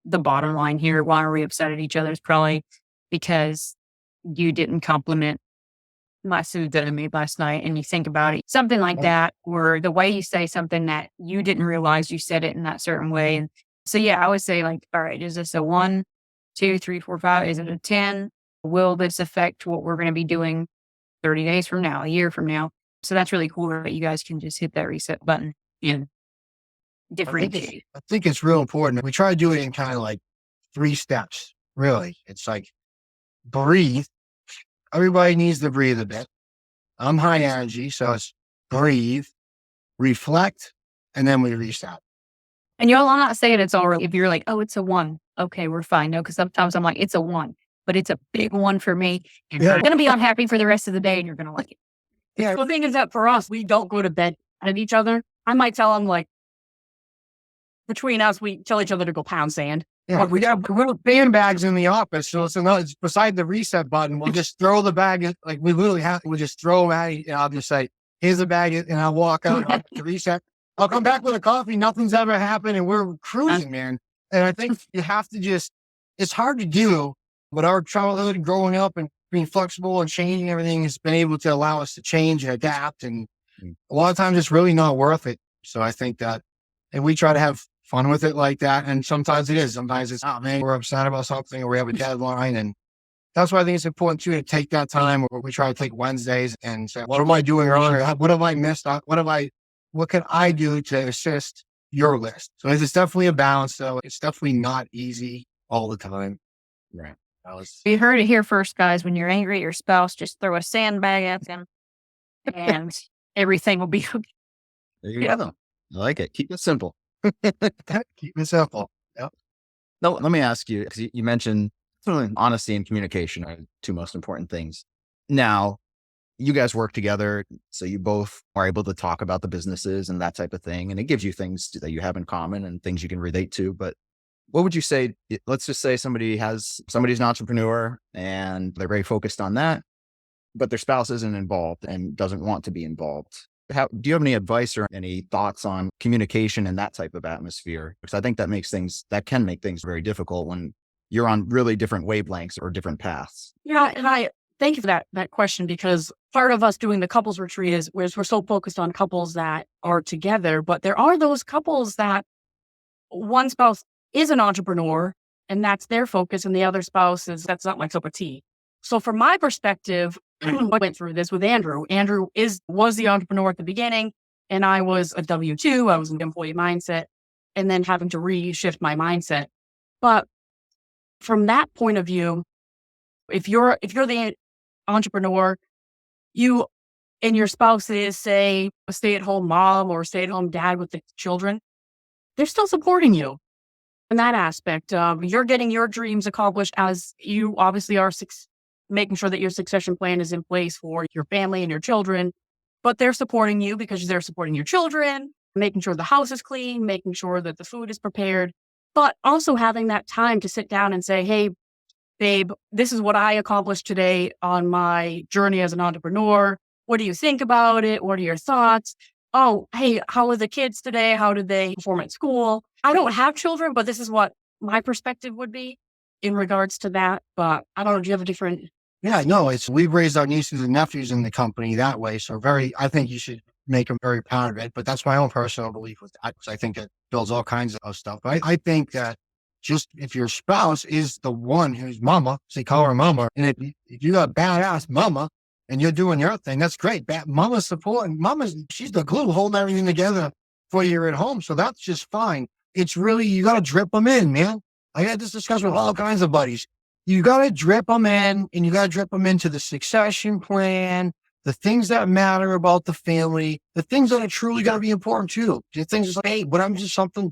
the bottom line here? Why are we upset at each other? It's probably because you didn't compliment my food that I made last night, and you think about it, something like that, or the way you say something that you didn't realize you said it in that certain way. And so, yeah, I would say like, all right, is this a 1, 2, 3, 4, 5? Is it a 10? Will this affect what we're going to be doing 30 days from now, a year from now? So that's really cool that you guys can just hit that reset button and differentiate. I think it's real important. We try to do it in kind of like 3 steps, really. It's like breathe. Everybody needs to breathe a bit. I'm high energy, so it's breathe, reflect, and then we reset. And y'all, I'm not saying it's all right. If you're like, oh, it's a 1. Okay, we're fine. No, because sometimes I'm like, it's a 1, but it's a big 1 for me. And Yeah. I'm going to be unhappy for the rest of the day, and you're going to like it. Yeah. The thing is that for us, we don't go to bed at each other. I might tell them like, between us, we tell each other to go pound sand. Yeah, we got little sandbags in the office, so it's beside the reset button. We'll just throw the bag, like we literally have. We'll just throw them at you, and I'll just say, "Here's the bag," and I'll walk out to reset. I'll come back with a coffee. Nothing's ever happened, and we're cruising, man. And I think you have to it's hard to do, but our childhood growing up and being flexible and changing everything has been able to allow us to change and adapt. And a lot of times it's really not worth it. So I think that, and we try to have fun with it like that. And sometimes it is. Sometimes it's, oh man, we're upset about something or we have a deadline. And that's why I think it's important too to take that time where we try to take Wednesdays and say, what am I doing wrong? Or what have I missed? What can I do to assist your list? So it's definitely a balance though. It's definitely not easy all the time. Right. You heard it here first, guys. When you're angry at your spouse, just throw a sandbag at them and everything will be okay. There you go. I like it. Keep it simple. Keep it simple. Yep. No, let me ask you, because you mentioned honesty and communication are 2 most important things. Now, you guys work together, so you both are able to talk about the businesses and that type of thing. And it gives you things that you have in common and things you can relate to. But what would you say? Let's just say somebody's an entrepreneur and they're very focused on that, but their spouse isn't involved and doesn't want to be involved. Do you have any advice or any thoughts on communication in that type of atmosphere? Because I think that can make things very difficult when you're on really different wavelengths or different paths. Yeah, and I thank you for that question, because part of us doing the couples retreat is we're so focused on couples that are together, but there are those couples that one spouse is an entrepreneur and that's their focus, and the other spouse that's not my cup of tea. So from my perspective, I went through this with Andrew. Andrew was the entrepreneur at the beginning, and I was a W-2. I was in the employee mindset, and then having to reshift my mindset. But from that point of view, if you're the entrepreneur, you and your spouse is, say, a stay-at-home mom or stay-at-home dad with the children, they're still supporting you in that aspect. You're getting your dreams accomplished as you obviously are making sure that your succession plan is in place for your family and your children, but they're supporting you because they're supporting your children, making sure the house is clean, making sure that the food is prepared, but also having that time to sit down and say, hey, babe, this is what I accomplished today on my journey as an entrepreneur. What do you think about it? What are your thoughts? Oh, hey, how are the kids today? How did they perform at school? I don't have children, but this is what my perspective would be in regards to that. But I don't know, do you have a different? Yeah, no, we've raised our nieces and nephews in the company that way. So I think you should make them very proud of it. But that's my own personal belief with that, because I think it builds all kinds of stuff. But I think that just if your spouse is the one who's mama, say call her mama, and if you got a badass mama and you're doing your thing, that's great. Mama's supporting. She's the glue holding everything together for you at home. So that's just fine. It's really, you got to drip them in, man. I had this discussion with all kinds of buddies. You got to drip them in, and you got to drip them into the succession plan, the things that matter about the family, the things that are truly going to be important too. The things like, hey, but I'm just something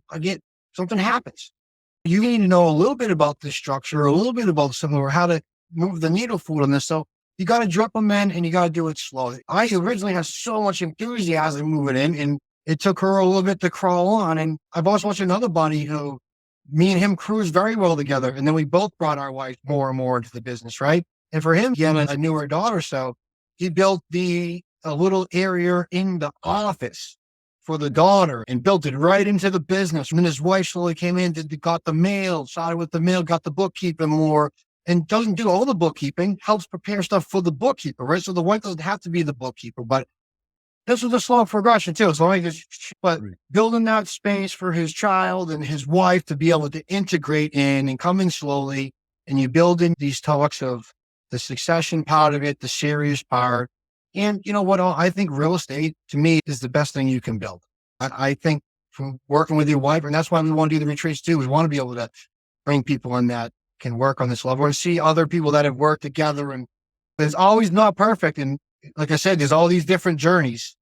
happens. You need to know a little bit about the structure, a little bit about something, or how to move the needle forward on this. So you got to drip them in, and you got to do it slowly. I originally had so much enthusiasm moving in, and it took her a little bit to crawl on. And I've also watched another buddy who, me and him cruised very well together. And then we both brought our wives more and more into the business, right? And for him, he had a newer daughter. So he built a little area in the office for the daughter and built it right into the business. And then his wife slowly came in, got the mail, started with the mail, got the bookkeeping more. and doesn't do all the bookkeeping, helps prepare stuff for the bookkeeper, right? So the wife doesn't have to be the bookkeeper, but this was a slow progression too. So but building that space for his child and his wife to be able to integrate in and come in slowly, and you build in these talks of the succession part of it, the serious part. And you know what? I think real estate to me is the best thing you can build. I think from working with your wife, and that's why we want to do the retreats too. We want to be able to bring people in that can work on this level and see other people that have worked together. And it's always not perfect. And like I said, there's all these different journeys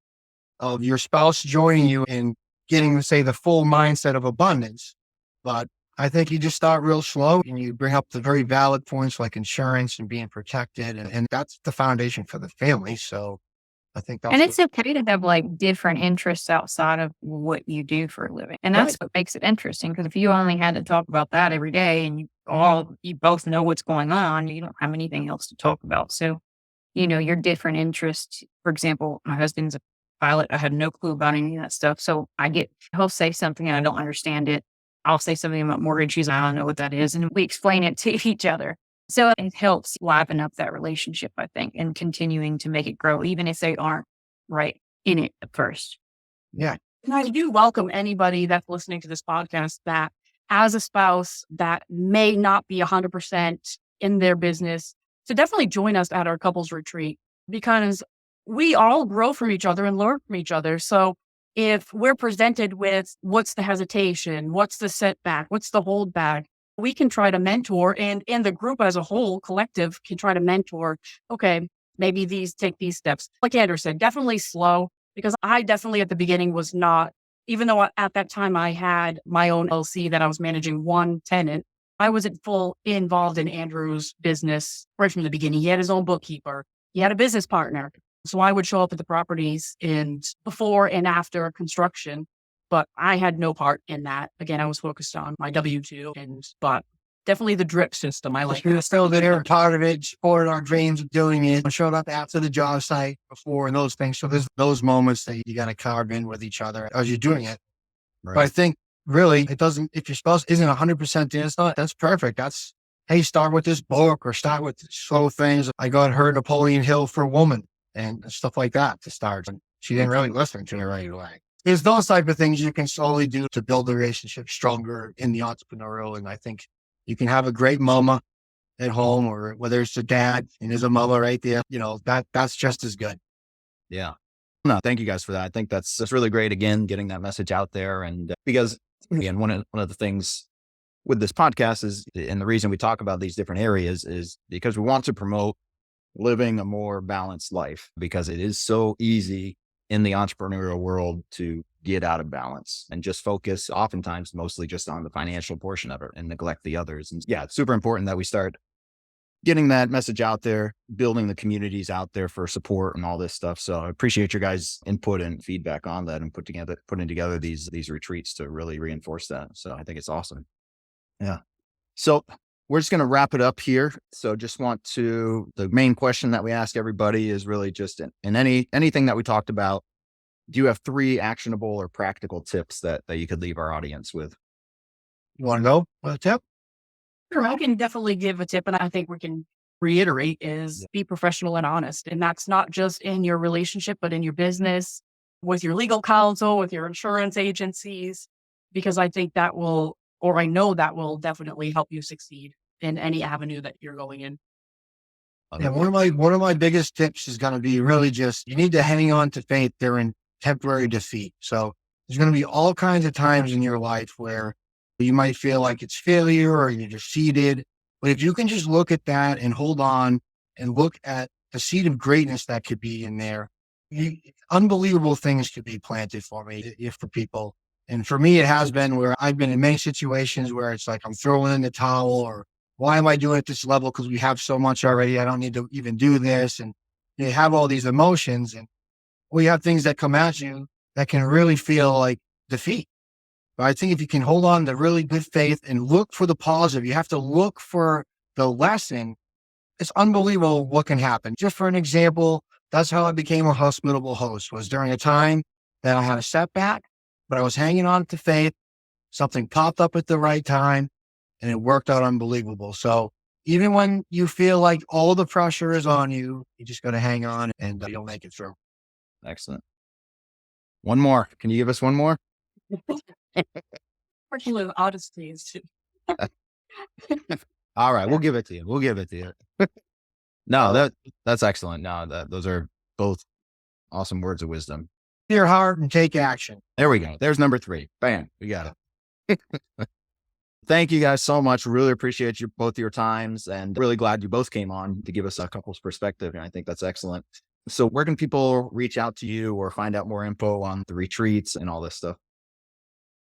of your spouse joining you and getting, say, the full mindset of abundance. But I think you just start real slow and you bring up the very valid points like insurance and being protected. And that's the foundation for the family. So I think that's And it's okay to have like different interests outside of what you do for a living. And that's what makes it interesting. Because if you only had to talk about that every day and you both know what's going on, you don't have anything else to talk about. So, your different interests. For example, my husband's a pilot. I had no clue about any of that stuff. So he'll say something and I don't understand it. I'll say something about mortgage. He's like, I don't know what that is. And we explain it to each other. So it helps liven up that relationship, I think, and continuing to make it grow, even if they aren't right in it at first. Yeah. And I do welcome anybody that's listening to this podcast that has a spouse that may not be 100% in their business to definitely join us at our couples retreat, because we all grow from each other and learn from each other. So if we're presented with what's the hesitation, what's the setback, what's the holdback, we can try to mentor, and the group as a whole, collective, can try to mentor. Okay, maybe take these steps. Like Andrew said, definitely slow, because I definitely at the beginning was not, even though at that time I had my own LLC that I was managing one tenant, I wasn't full involved in Andrew's business right from the beginning. He had his own bookkeeper. He had a business partner. So I would show up at the properties and before and after construction, but I had no part in that. Again, I was focused on my W-2 but definitely the drip system. I like you're still there, part of it, supported our dreams of doing it, showed up after the job site before and those things. So there's those moments that you got to carve in with each other as you're doing it. Right. But I think really if your spouse isn't 100% in, that's perfect. That's, hey, start with this book or start with slow things. I got her Napoleon Hill for a woman and stuff like that to start. And she didn't really listen to me right away. There's those type of things you can slowly do to build the relationship stronger in the entrepreneurial. And I think you can have a great mama at home, or whether it's a dad and there's a mama right there, that's just as good. Yeah. No, thank you guys for that. I think that's really great. Again, getting that message out there. And because again, one of the things with this podcast is, and the reason we talk about these different areas is because we want to promote living a more balanced life, because it is so easy in the entrepreneurial world to get out of balance and just focus oftentimes mostly just on the financial portion of it and neglect the others. And yeah, it's super important that we start getting that message out there, building the communities out there for support and all this stuff. So I appreciate your guys' input and feedback on that and putting together these retreats to really reinforce that. So I think it's awesome. Yeah. So we're just going to wrap it up here. So the main question that we ask everybody is really just in anything that we talked about, do you have 3 actionable or practical tips that you could leave our audience with? You want to go with a tip? Sure, I can definitely give a tip, and I think we can reiterate is be professional and honest. And that's not just in your relationship, but in your business, with your legal counsel, with your insurance agencies, because I think I know that will definitely help you succeed in any avenue that you're going in. Yeah, one of my biggest tips is going to be really just, you need to hang on to faith during temporary defeat. So there's going to be all kinds of times in your life where you might feel like it's failure or you're defeated. But if you can just look at that and hold on and look at the seed of greatness that could be in there, unbelievable things could be planted for people. And for me, it has been where I've been in many situations where it's like, I'm throwing in the towel, or why am I doing it at this level? Because we have so much already. I don't need to even do this. And you have all these emotions, and we have things that come at you that can really feel like defeat. But I think if you can hold on to really good faith and look for the positive, you have to look for the lesson. It's unbelievable what can happen. Just for an example, that's how I became a hospitable host, was during a time that I had a setback, but I was hanging on to faith. Something popped up at the right time and it worked out unbelievable. So even when you feel like all the pressure is on you, you just got to hang on and you'll make it through. Excellent. One more. Can you give us one more? Working with oddities. All right. We'll give it to you. We'll give it to you. No, that's excellent. No, those are both awesome words of wisdom. Your heart and take action. There we go. There's number 3. Bam. We got it. Thank you guys so much. Really appreciate you both your times, and really glad you both came on to give us a couple's perspective. And I think that's excellent. So where can people reach out to you or find out more info on the retreats and all this stuff?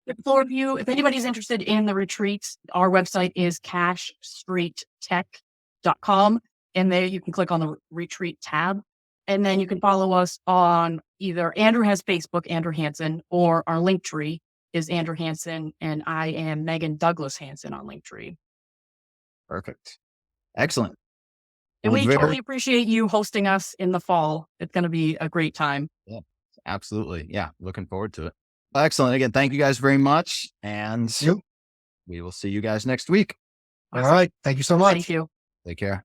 If anybody's interested in the retreats, our website is cashstreettech.com. And there you can click on the retreat tab. And then you can follow us on either Andrew has Facebook, Andrew Hanson, or our Linktree is Andrew Hanson, and I am Meghan Douglas Hanson on Linktree. Perfect. Excellent. And Well, we totally appreciate you hosting us in the fall. It's going to be a great time. Yeah, absolutely. Yeah. Looking forward to it. Excellent. Again, thank you guys very much. And Yep. we will see you guys next week. All right. Thank you so much. Thank you. Take care.